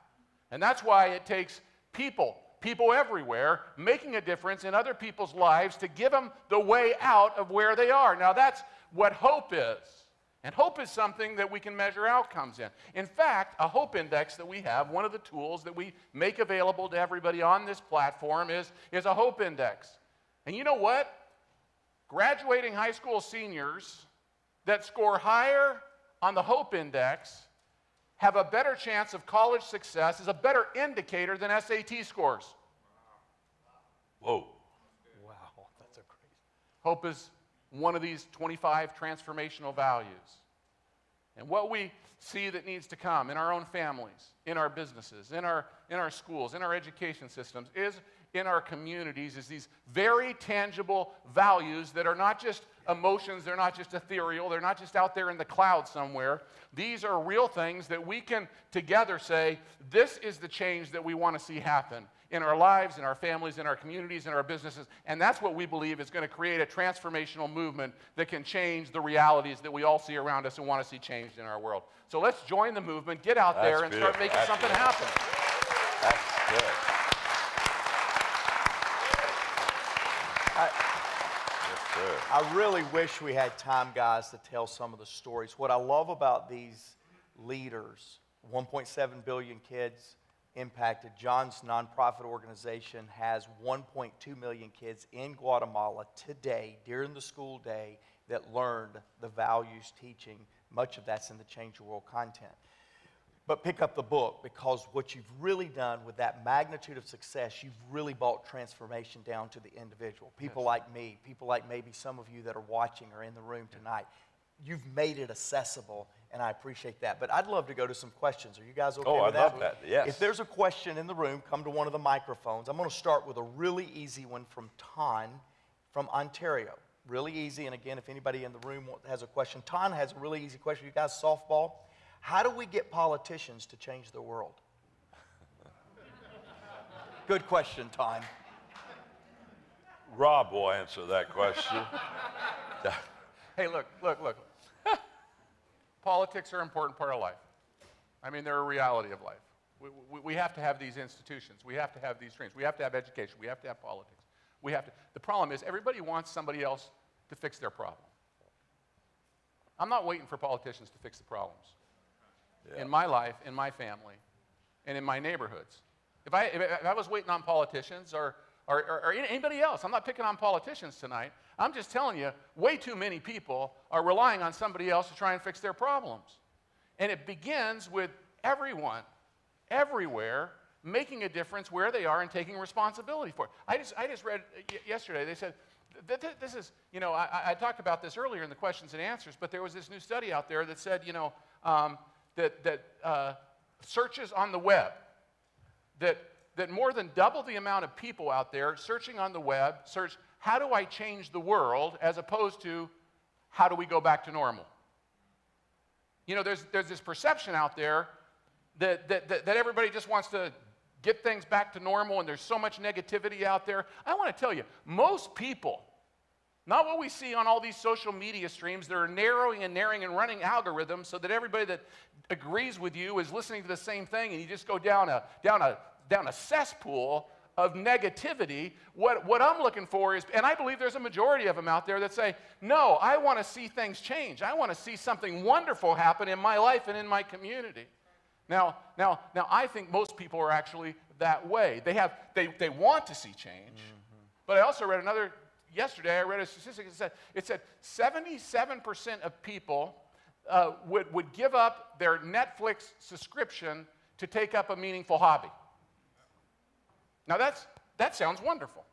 And that's why it takes people everywhere, making a difference in other people's lives to give them the way out of where they are. Now that's what hope is. And hope is something that we can measure outcomes in. In fact, a hope index that we have, one of the tools that we make available to everybody on this platform is a hope index. And you know what? Graduating high school seniors that score higher on the hope index have a better chance of college success, is a better indicator than SAT scores. Whoa. Wow, that's a crazy. Hope is one of these 25 transformational values. And what we see that needs to come in our own families, in our businesses, in our schools, in our education systems, is in our communities, is these very tangible values that are not just emotions, they're not just ethereal, they're not just out there in the clouds somewhere. These are real things that we can together say, this is the change that we want to see happen in our lives, in our families, in our communities, in our businesses. And that's what we believe is going to create a transformational movement that can change the realities that we all see around us and want to see changed in our world. So let's join the movement, get out there and start making something happen. That's good. I really wish we had time, guys, to tell some of the stories. What I love about these leaders, 1.7 billion kids impacted. John's nonprofit organization has 1.2 million kids in Guatemala today, during the school day, that learned the values teaching. Much of that's in the Change the World content. But pick up the book, because what you've really done with that magnitude of success, you've really brought transformation down to the individual. People like me, people like maybe some of you that are watching or in the room tonight. You've made it accessible, and I appreciate that. But I'd love to go to some questions. Are you guys okay with that? Oh, I love that, yes. If there's a question in the room, come to one of the microphones. I'm going to start with a really easy one from Ton from Ontario. Really easy, and again, if anybody in the room has a question. Ton has a really easy question. You guys, softball. How do we get politicians to change the world? Good question, Ton. Rob will answer that question. Hey, look. Politics are an important part of life. I mean, they're a reality of life. We have to have these institutions. We have to have these trainings. We have to have education. We have to have politics. The problem is everybody wants somebody else to fix their problem. I'm not waiting for politicians to fix the problems. Yeah. In my life, in my family, and in my neighborhoods. If I was waiting on politicians or anybody else, I'm not picking on politicians tonight. I'm just telling you, way too many people are relying on somebody else to try and fix their problems. And it begins with everyone, everywhere, making a difference where they are and taking responsibility for it. I just read yesterday, they said, this is, I talked about this earlier in the questions and answers, but there was this new study out there that said, that searches on the web, that more than double the amount of people out there searching on the web search, how do I change the world, as opposed to, how do we go back to normal? There's this perception out there that everybody just wants to get things back to normal, and there's so much negativity out there. I want to tell you, most people, not what we see on all these social media streams that are narrowing and running algorithms so that everybody that agrees with you is listening to the same thing, and you just go down a cesspool of negativity. What I'm looking for is, and I believe there's a majority of them out there that say, no, I want to see things change. I want to see something wonderful happen in my life and in my community. Now, I think most people are actually that way. They want to see change, but I also read yesterday I read a statistic that said 77% of people would give up their Netflix subscription to take up a meaningful hobby. Now that sounds wonderful.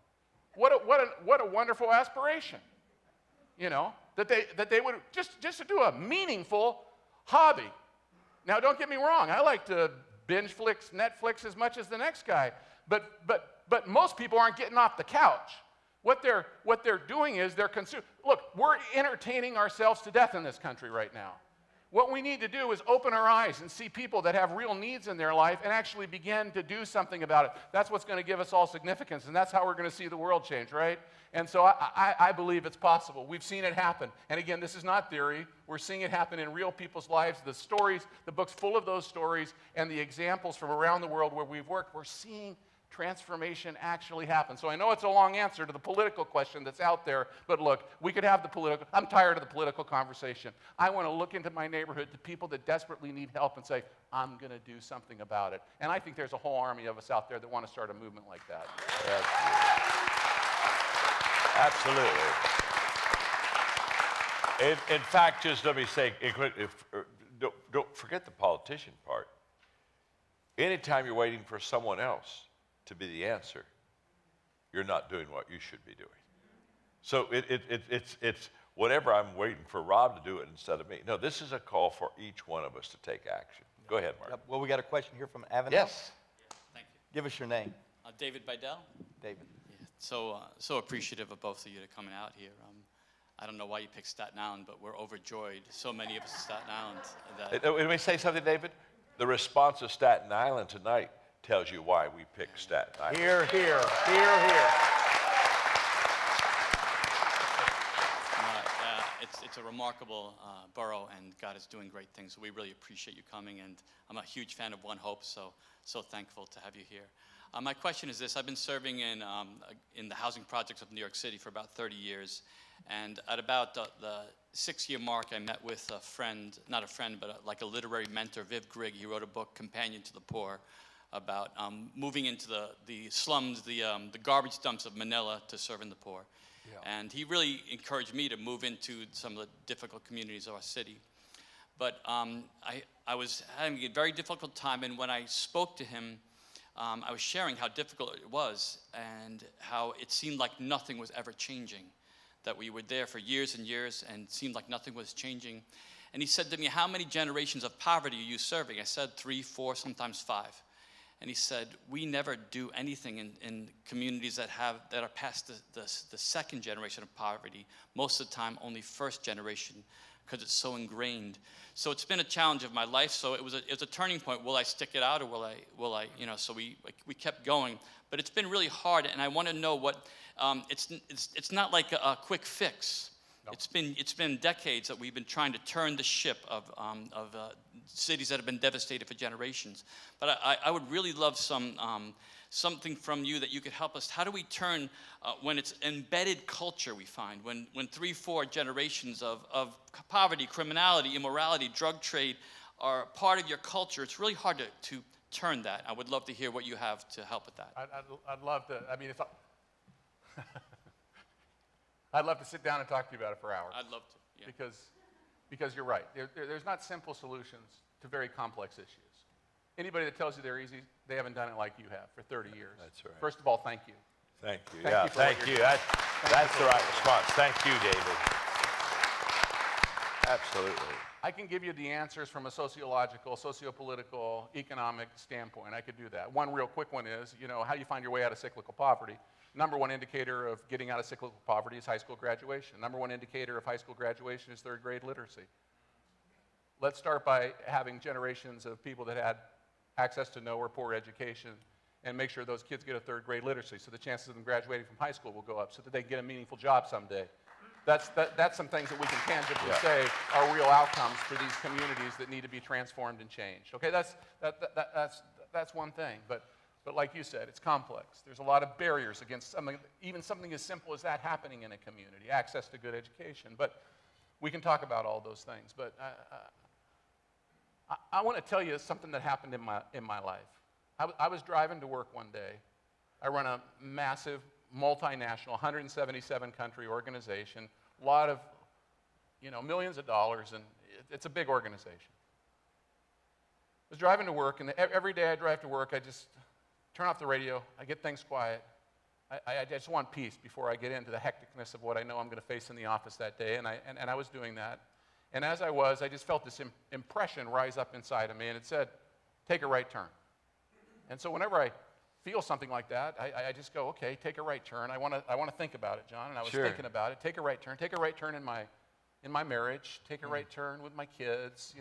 What a wonderful aspiration, that they would just to do a meaningful hobby. Now, don't get me wrong. I like to binge Netflix as much as the next guy, but most people aren't getting off the couch. What they're doing is they're consuming. Look, we're entertaining ourselves to death in this country right now. What we need to do is open our eyes and see people that have real needs in their life and actually begin to do something about it. That's what's going to give us all significance, and that's how we're going to see the world change, right? And so I believe it's possible. We've seen it happen. And again, this is not theory. We're seeing it happen in real people's lives. The stories, the book's full of those stories, and the examples from around the world where we've worked, we're seeing transformation actually happen. So I know it's a long answer to the political question that's out there, but look, we could have I'm tired of the political conversation. I want to look into my neighborhood to people that desperately need help and say, I'm going to do something about it. And I think there's a whole army of us out there that want to start a movement like that. Absolutely. In fact, just let me say, don't forget the politician part. Anytime you're waiting for someone else to be the answer, you're not doing what you should be doing. So it's whatever, I'm waiting for Rob to do it instead of me. No, this is a call for each one of us to take action. Go ahead, Mark. Well, we got a question here from Avenel. Yes. Thank you. Give us your name. David Bidell. David. Yeah, so appreciative of both of you to coming out here. I don't know why you picked Staten Island, but we're overjoyed. So many of us in Staten Island. Let me say something, David. The response of Staten Island tonight tells you why we picked Staten Island. Here, here, here, here. It's a remarkable borough, and God is doing great things. So we really appreciate you coming, and I'm a huge fan of One Hope, so thankful to have you here. My question is this: I've been serving in the housing projects of New York City for about 30 years, and at about the 6-year mark, I met with a friend, not a friend, but like a literary mentor, Viv Grigg. He wrote a book, Companion to the Poor, about moving into the slums, the garbage dumps of Manila to serving the poor. Yeah. And he really encouraged me to move into some of the difficult communities of our city. But I was having a very difficult time, and when I spoke to him, I was sharing how difficult it was and how it seemed like nothing was ever changing, that we were there for years and years and it seemed like nothing was changing. And he said to me, how many generations of poverty are you serving? I said 3, 4, sometimes 5. And he said, we never do anything in communities that are past the second generation of poverty. Most of the time, only first generation, because it's so ingrained. So it's been a challenge of my life. So it was a turning point. Will I stick it out, or will I? So we kept going. But it's been really hard, and I want to know what. It's not like a quick fix. No. It's been decades that we've been trying to turn the ship of cities that have been devastated for generations. But I would really love something from you that you could help us. How do we turn when it's embedded culture we find, when 3, 4 generations of poverty, criminality, immorality, drug trade are part of your culture? It's really hard to turn that. I would love to hear what you have to help with that. I'd love to. I mean, if I'd love to sit down and talk to you about it for hours. I'd love to, yeah. Because you're right. There's not simple solutions to very complex issues. Anybody that tells you they're easy, they haven't done it like you have for 30 years. That's right. First of all, thank you. Thank you. Thank you. That's the right response. Thank you, David. Absolutely. I can give you the answers from a sociological, socio-political, economic standpoint. I could do that. One real quick one is, how do you find your way out of cyclical poverty? Number one indicator of getting out of cyclical poverty is high school graduation. Number one indicator of high school graduation is 3rd grade literacy. Let's start by having generations of people that had access to no or poor education and make sure those kids get a 3rd grade literacy so the chances of them graduating from high school will go up so that they get a meaningful job someday. That's some things that we can tangibly say are real outcomes for these communities that need to be transformed and changed. Okay, that's one thing, but like you said, it's complex. There's a lot of barriers against even something as simple as that happening in a community, access to good education. But we can talk about all those things. But I want to tell you something that happened in my life. I was driving to work one day. I run a massive, multinational, 177 country organization, a lot of, millions of dollars, and it's a big organization. I was driving to work, and every day I drive to work, I just turn off the radio, I get things quiet. I just want peace before I get into the hecticness of what I know I'm going to face in the office that day, and I was doing that. And as I just felt this impression rise up inside of me, and it said, take a right turn. And so whenever I feel something like that, I just go, okay, take a right turn. I want to think about it, John, and I was thinking about it. Take a right turn in my marriage. Take a right turn with my kids.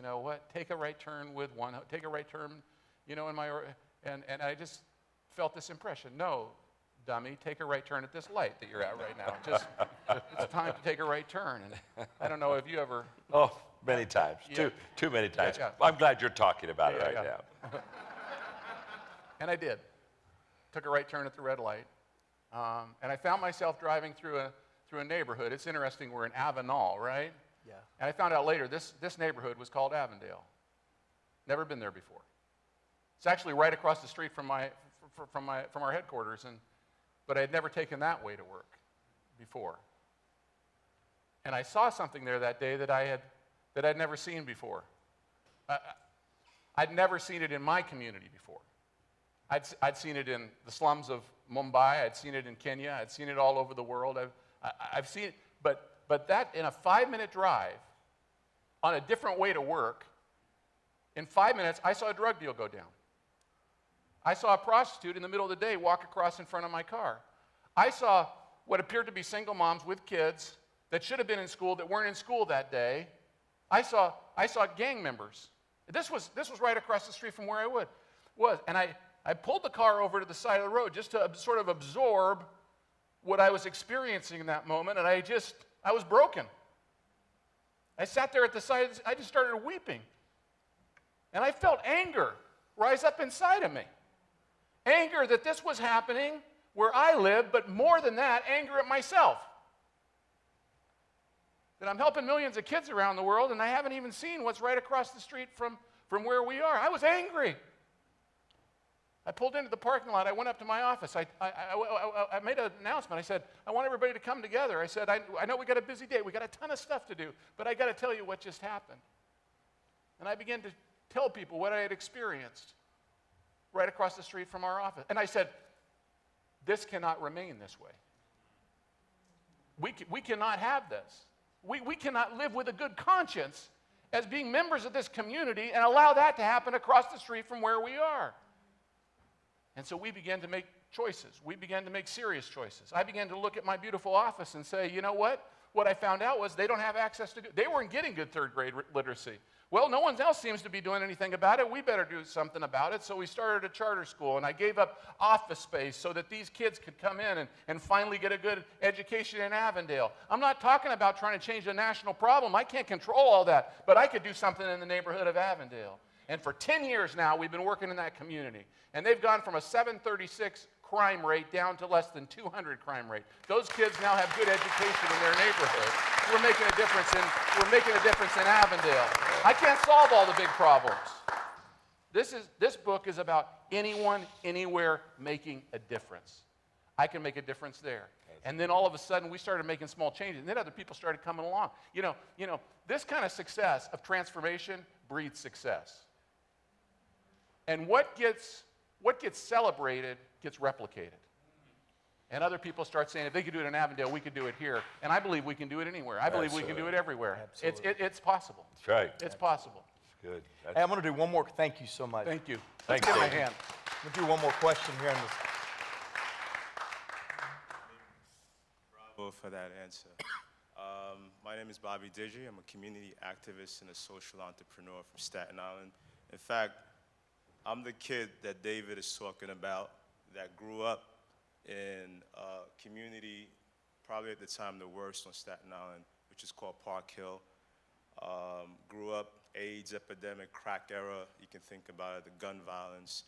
Take a right turn with one. Take a right turn, in my and I just felt this impression. No, dummy, take a right turn at this light that you're at right now. It's time to take a right turn. And I don't know if you ever. Oh, many times. Yeah. Too many times. Yeah. I'm glad you're talking about it right now. And I did. Took a right turn at the red light. And I found myself driving through a neighborhood. It's interesting, we're in Avenel, right? Yeah. And I found out later, this neighborhood was called Avondale. Never been there before. It's actually right across the street from our headquarters, but I had never taken that way to work before. And I saw something there that day that I'd never seen before. I'd never seen it in my community before. I'd seen it in the slums of Mumbai. I'd seen it in Kenya. I'd seen it all over the world. I've seen it, but that in a 5-minute drive on a different way to work, in 5 minutes, I saw a drug deal go down. I saw a prostitute in the middle of the day walk across in front of my car. I saw what appeared to be single moms with kids that should have been in school that weren't in school that day. I saw gang members. This was right across the street from where I was. And I pulled the car over to the side of the road just to sort of absorb what I was experiencing in that moment, and I was broken. I sat there at the side, I just started weeping. And I felt anger rise up inside of me. Anger that this was happening where I live, but more than that, anger at myself. That I'm helping millions of kids around the world, and I haven't even seen what's right across the street from where we are. I was angry. I pulled into the parking lot. I went up to my office. I made an announcement. I said, I want everybody to come together. I said, I know we got a busy day. We got a ton of stuff to do, but I got to tell you what just happened. And I began to tell people what I had experienced right across the street from our office. And I said, this cannot remain this way. We cannot have this. We cannot live with a good conscience as being members of this community and allow that to happen across the street from where we are. And so we began to make choices. We began to make serious choices. I began to look at my beautiful office and say, you know what? What I found out was they don't have access to they weren't getting good third grade literacy. Well, no one else seems to be doing anything about it. We better do something about it. So we started a charter school, and I gave up office space so that these kids could come in and finally get a good education in Avondale. I'm not talking about trying to change a national problem. I can't control all that, but I could do something in the neighborhood of Avondale. And for 10 years now, we've been working in that community. And they've gone from a 736 crime rate down to less than 200 crime rate. Those kids now have good education in their neighborhood. We're making a difference in Avondale. I can't solve all the big problems. This book is about anyone, anywhere making a difference. I can make a difference there. And then all of a sudden, we started making small changes. And then other people started coming along. You know, this kind of success of transformation breeds success. And what gets celebrated gets replicated. And other people start saying, if they could do it in Avondale, we could do it here. And I believe we can do it anywhere. I believe we can do it everywhere. Absolutely. It's possible. That's right. It's possible. That's good. Hey, I'm going to do one more. Thank you so much. Thank you. Thanks, Let's give my David. hand. I'm going to do one more question here on this. Bravo for that answer. My name is Bobby Digi. I'm a community activist and a social entrepreneur from Staten Island. In fact, I'm the kid that David is talking about that grew up in a community, probably at the time the worst on Staten Island, which is called Park Hill. Grew up, AIDS epidemic, crack era, you can think about it, the gun violence.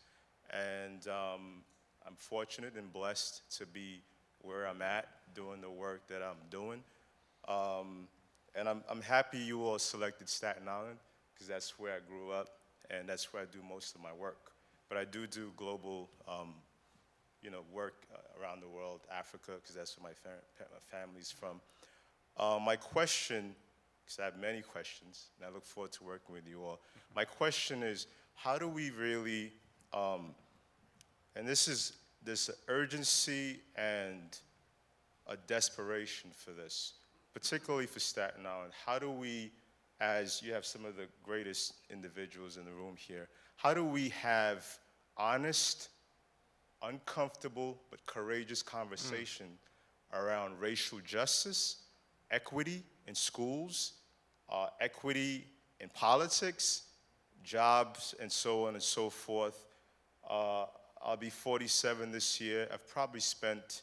And I'm fortunate and blessed to be where I'm at, doing the work that I'm doing. And I'm happy you all selected Staten Island, because that's where I grew up. and that's where I do most of my work. But I do global, work around the world, Africa, because that's where my family's from. My question, because I have many questions, and I look forward to working with you all. My question is, how do we really, and there's urgency and a desperation for this, particularly for Staten Island. How do we, as you have some of the greatest individuals in the room here, how do we have honest, uncomfortable, but courageous conversation around racial justice, equity in schools, equity in politics, jobs, and so on and so forth? I'll be 47 this year. I've probably spent,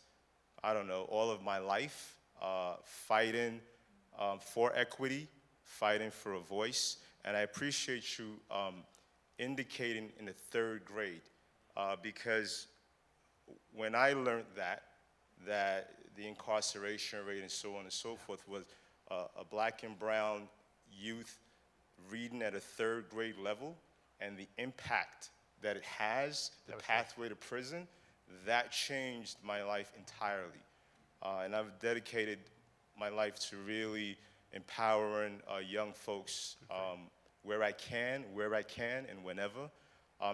I don't know, all of my life fighting for equity, fighting for a voice. And I appreciate you indicating in the 3rd grade, because when I learned that the incarceration rate and so on and so forth was a black and brown youth reading at a 3rd grade level, and the impact that it has, the pathway to prison, that changed my life entirely. And I've dedicated my life to really empowering young folks where I can, and whenever.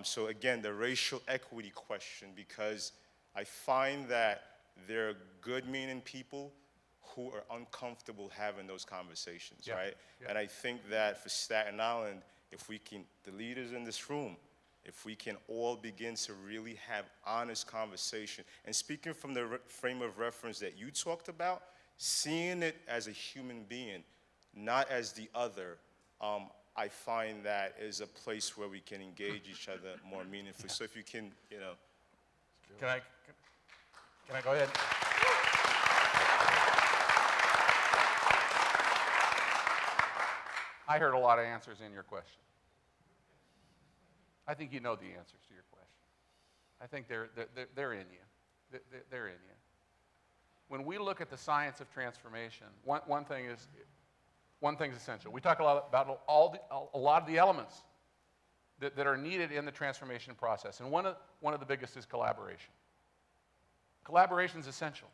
So again, the racial equity question, because I find that there are good-meaning people who are uncomfortable having those conversations, right? Yeah. And I think that for Staten Island, if we can, the leaders in this room, if we can all begin to really have honest conversation, and speaking from the frame of reference that you talked about, seeing it as a human being, not as the other, I find that is a place where we can engage each other more meaningfully. So if you can, Can I go ahead? I heard a lot of answers in your question. I think you know the answers to your question. I think they're in you. They're in you. When we look at the science of transformation, one thing's essential. We talk a lot about a lot of the elements that are needed in the transformation process, and one of the biggest is collaboration. Collaboration is essential.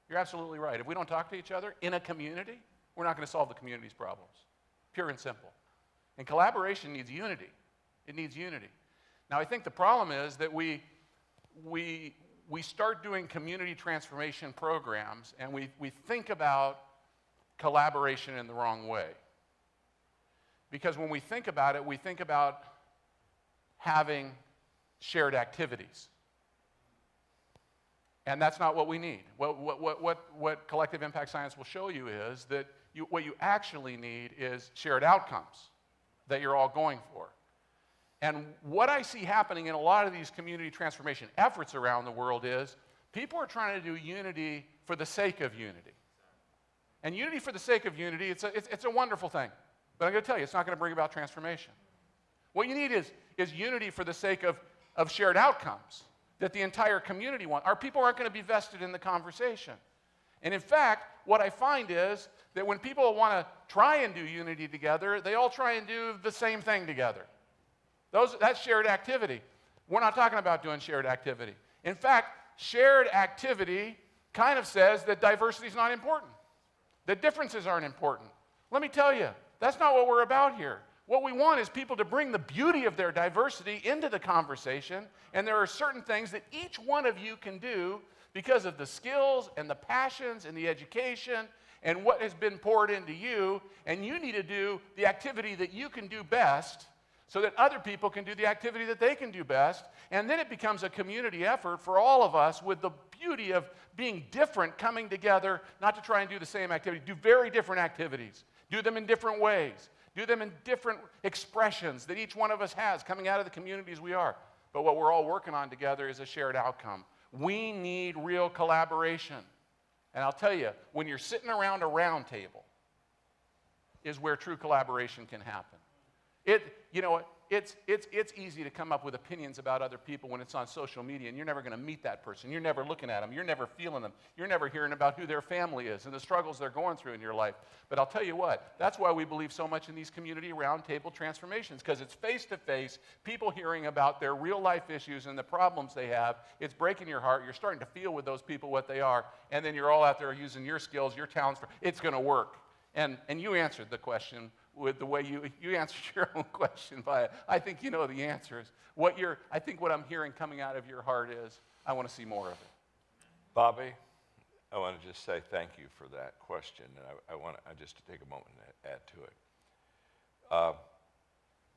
You're absolutely right. If we don't talk to each other in a community, we're not going to solve the community's problems. Pure and simple. And collaboration needs unity. It needs unity. Now, I think the problem is that we start doing community transformation programs, and we think about collaboration in the wrong way. Because when we think about it, we think about having shared activities. And that's not what we need. What collective impact science will show you is that what you actually need is shared outcomes that you're all going for. And what I see happening in a lot of these community transformation efforts around the world is people are trying to do unity for the sake of unity. And unity for the sake of unity, it's a wonderful thing. But I'm going to tell you, it's not going to bring about transformation. What you need is unity for the sake of shared outcomes that the entire community wants. Our people aren't going to be vested in the conversation. And in fact, what I find is that when people want to try and do unity together, they all try and do the same thing together. That's shared activity. We're not talking about doing shared activity. In fact, shared activity kind of says that diversity is not important, that differences aren't important. Let me tell you, that's not what we're about here. What we want is people to bring the beauty of their diversity into the conversation, and there are certain things that each one of you can do because of the skills and the passions and the education and what has been poured into you, and you need to do the activity that you can do best so that other people can do the activity that they can do best, and then it becomes a community effort for all of us with the beauty of being different, coming together, not to try and do the same activity, do very different activities, do them in different ways, do them in different expressions that each one of us has coming out of the communities we are. But what we're all working on together is a shared outcome. We need real collaboration. And I'll tell you, when you're sitting around a round table is where true collaboration can happen. it's easy to come up with opinions about other people when it's on social media, and you're never going to meet that person. You're never looking at them. You're never feeling them. You're never hearing about who their family is and the struggles they're going through in your life. But I'll tell you what, that's why we believe so much in these community roundtable transformations, because it's face-to-face, people hearing about their real-life issues and the problems they have. It's breaking your heart. You're starting to feel with those people what they are, and then you're all out there using your skills, your talents. It's going to work. And you answered the question with the way you answered your own question by it. I think you know the answers. I think what I'm hearing coming out of your heart is, I want to see more of it. Bobby, I want to just say thank you for that question, and I just to take a moment and add to it.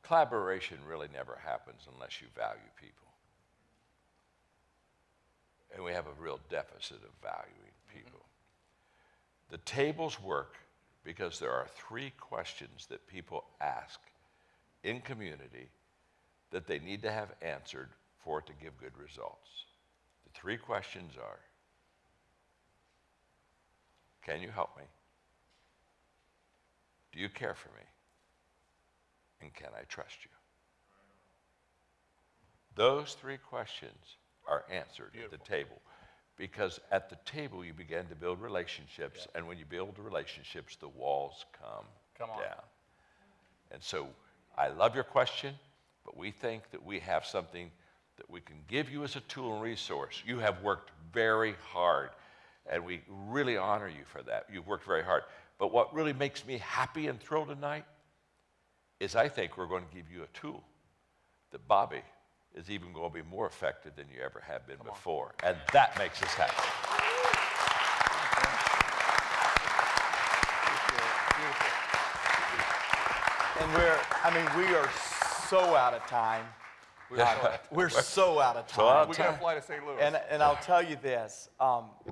Collaboration really never happens unless you value people. And we have a real deficit of valuing people. The tables work because there are 3 questions that people ask in community that they need to have answered for it to give good results. The 3 questions are, can you help me? Do you care for me? And can I trust you? Those 3 questions are answered at the table. Because at the table, you begin to build relationships, and when you build relationships, the walls come down. And so I love your question, but we think that we have something that we can give you as a tool and resource. You have worked very hard, and we really honor you for that. You've worked very hard. But what really makes me happy and thrilled tonight is I think we're going to give you a tool that Bobby is even going to be more effective than you ever have been before. And that makes us happy. And we are so out of time. We're so out of time. We got to fly to St. Louis. And I'll tell you this,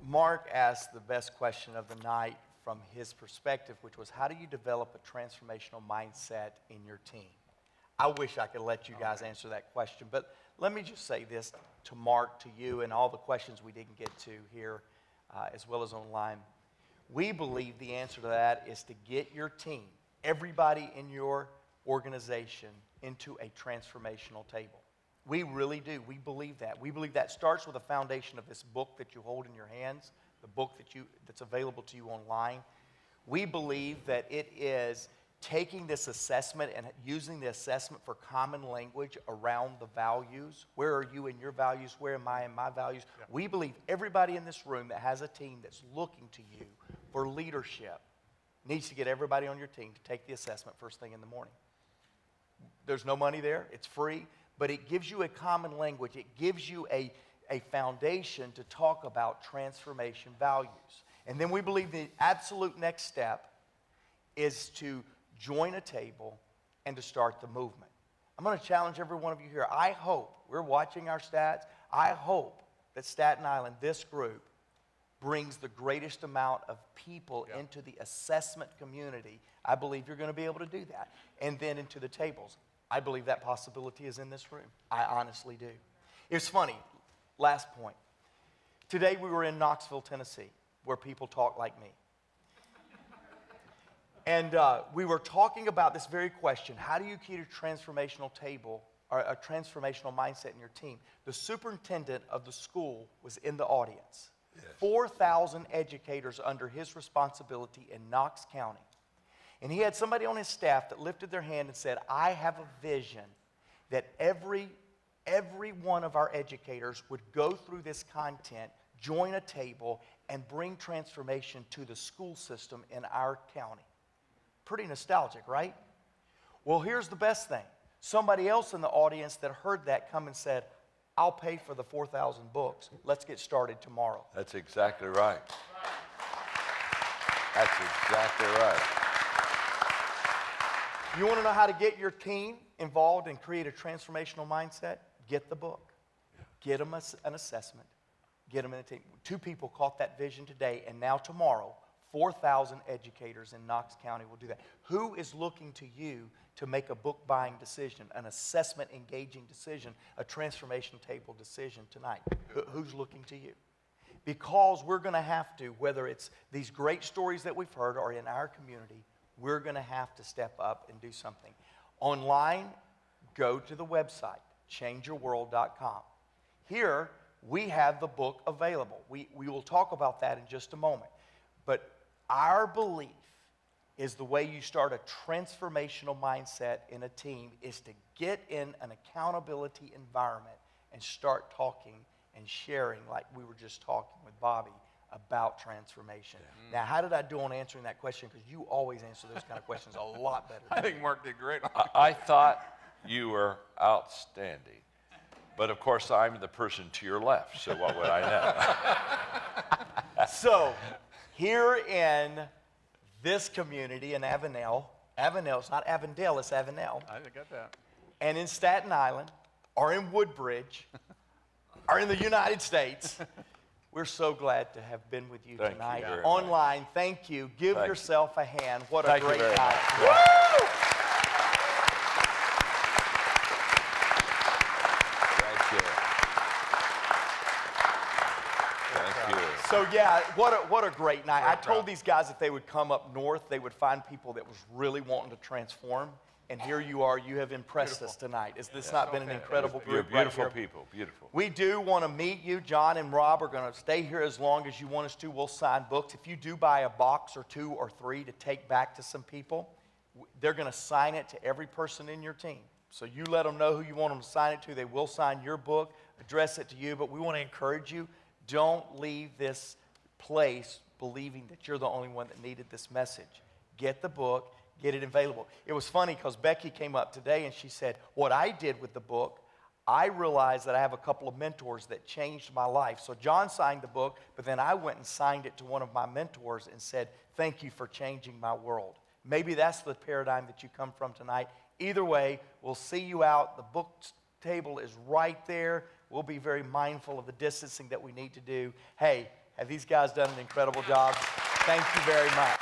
Mark asked the best question of the night from his perspective, which was, how do you develop a transformational mindset in your team? I wish I could let you guys answer that question, but let me just say this to Mark, to you, and all the questions we didn't get to here, as well as online. We believe the answer to that is to get your team, everybody in your organization, into a transformational table. We really do. We believe that. We believe that starts with the foundation of this book that you hold in your hands, the book that's available to you online. We believe that it is taking this assessment and using the assessment for common language around the values. Where are you in your values? Where am I in my values? Yeah. We believe everybody in this room that has a team that's looking to you for leadership needs to get everybody on your team to take the assessment first thing in the morning. There's no money there. It's free. But it gives you a common language. It gives you a foundation to talk about transformation values. And then we believe the absolute next step is to join a table and to start the movement. I'm going to challenge every one of you here. I hope, we're watching our stats, I hope that Staten Island, this group, brings the greatest amount of people into the assessment community. I believe you're going to be able to do that. And then into the tables. I believe that possibility is in this room. I honestly do. It's funny, last point. Today we were in Knoxville, Tennessee, where people talk like me. And we were talking about this very question: how do you keep a transformational table or a transformational mindset in your team? The superintendent of the school was in the audience. Yes. 4,000 educators under his responsibility in Knox County. And he had somebody on his staff that lifted their hand and said, I have a vision that every one of our educators would go through this content, join a table, and bring transformation to the school system in our county. Pretty nostalgic, right? Well, here's the best thing. Somebody else in the audience that heard that come and said, I'll pay for the 4,000 books. Let's get started tomorrow. That's exactly right. That's exactly right. You want to know how to get your team involved and create a transformational mindset? Get the book. Get them an assessment. Get them in a team. 2 people caught that vision today, and now tomorrow, 4,000 educators in Knox County will do that. Who is looking to you to make a book buying decision, an assessment engaging decision, a transformation table decision tonight? Who's looking to you? Because we're going to have to, whether it's these great stories that we've heard or in our community, we're going to have to step up and do something. Online, go to the website, changeyourworld.com. Here, we have the book available. We will talk about that in just a moment. But our belief is the way you start a transformational mindset in a team is to get in an accountability environment and start talking and sharing like we were just talking with Bobby about transformation. Yeah. Now, how did I do on answering that question? Because you always answer those kind of questions a lot better than I think Mark did great. I thought you were outstanding. But of course, I'm the person to your left, so what would I know? So, here in this community in Avenel, it's not Avondale, it's Avenel, I got that. and in Staten Island, or in Woodbridge, or in the United States, we're so glad to have been with you Thank you tonight. very Online, thank you. Give Thank you. yourself a hand. What Thank a you great very night. much. Woo! Thank you. Thank you. So yeah, what a great night. I Great told crowd. these guys if they would come up north, they would find people that was really wanting to transform. And here you are. You have impressed us tonight. Has this not been an incredible You're group beautiful right here? people, beautiful. We do want to meet you. John and Rob are going to stay here as long as you want us to. We'll sign books. If you do buy a box or 2 or 3 to take back to some people, they're going to sign it to every person in your team. So you let them know who you want them to sign it to. They will sign your book, address it to you. But we want to encourage you, don't leave this place believing that you're the only one that needed this message. Get the book. Get it available. It was funny because Becky came up today and she said, what I did with the book, I realized that I have a couple of mentors that changed my life. So John signed the book, but then I went and signed it to one of my mentors and said, thank you for changing my world. Maybe that's the paradigm that you come from tonight. Either way, we'll see you out. The book table is right there. We'll be very mindful of the distancing that we need to do. Hey, have these guys done an incredible job? Thank you very much.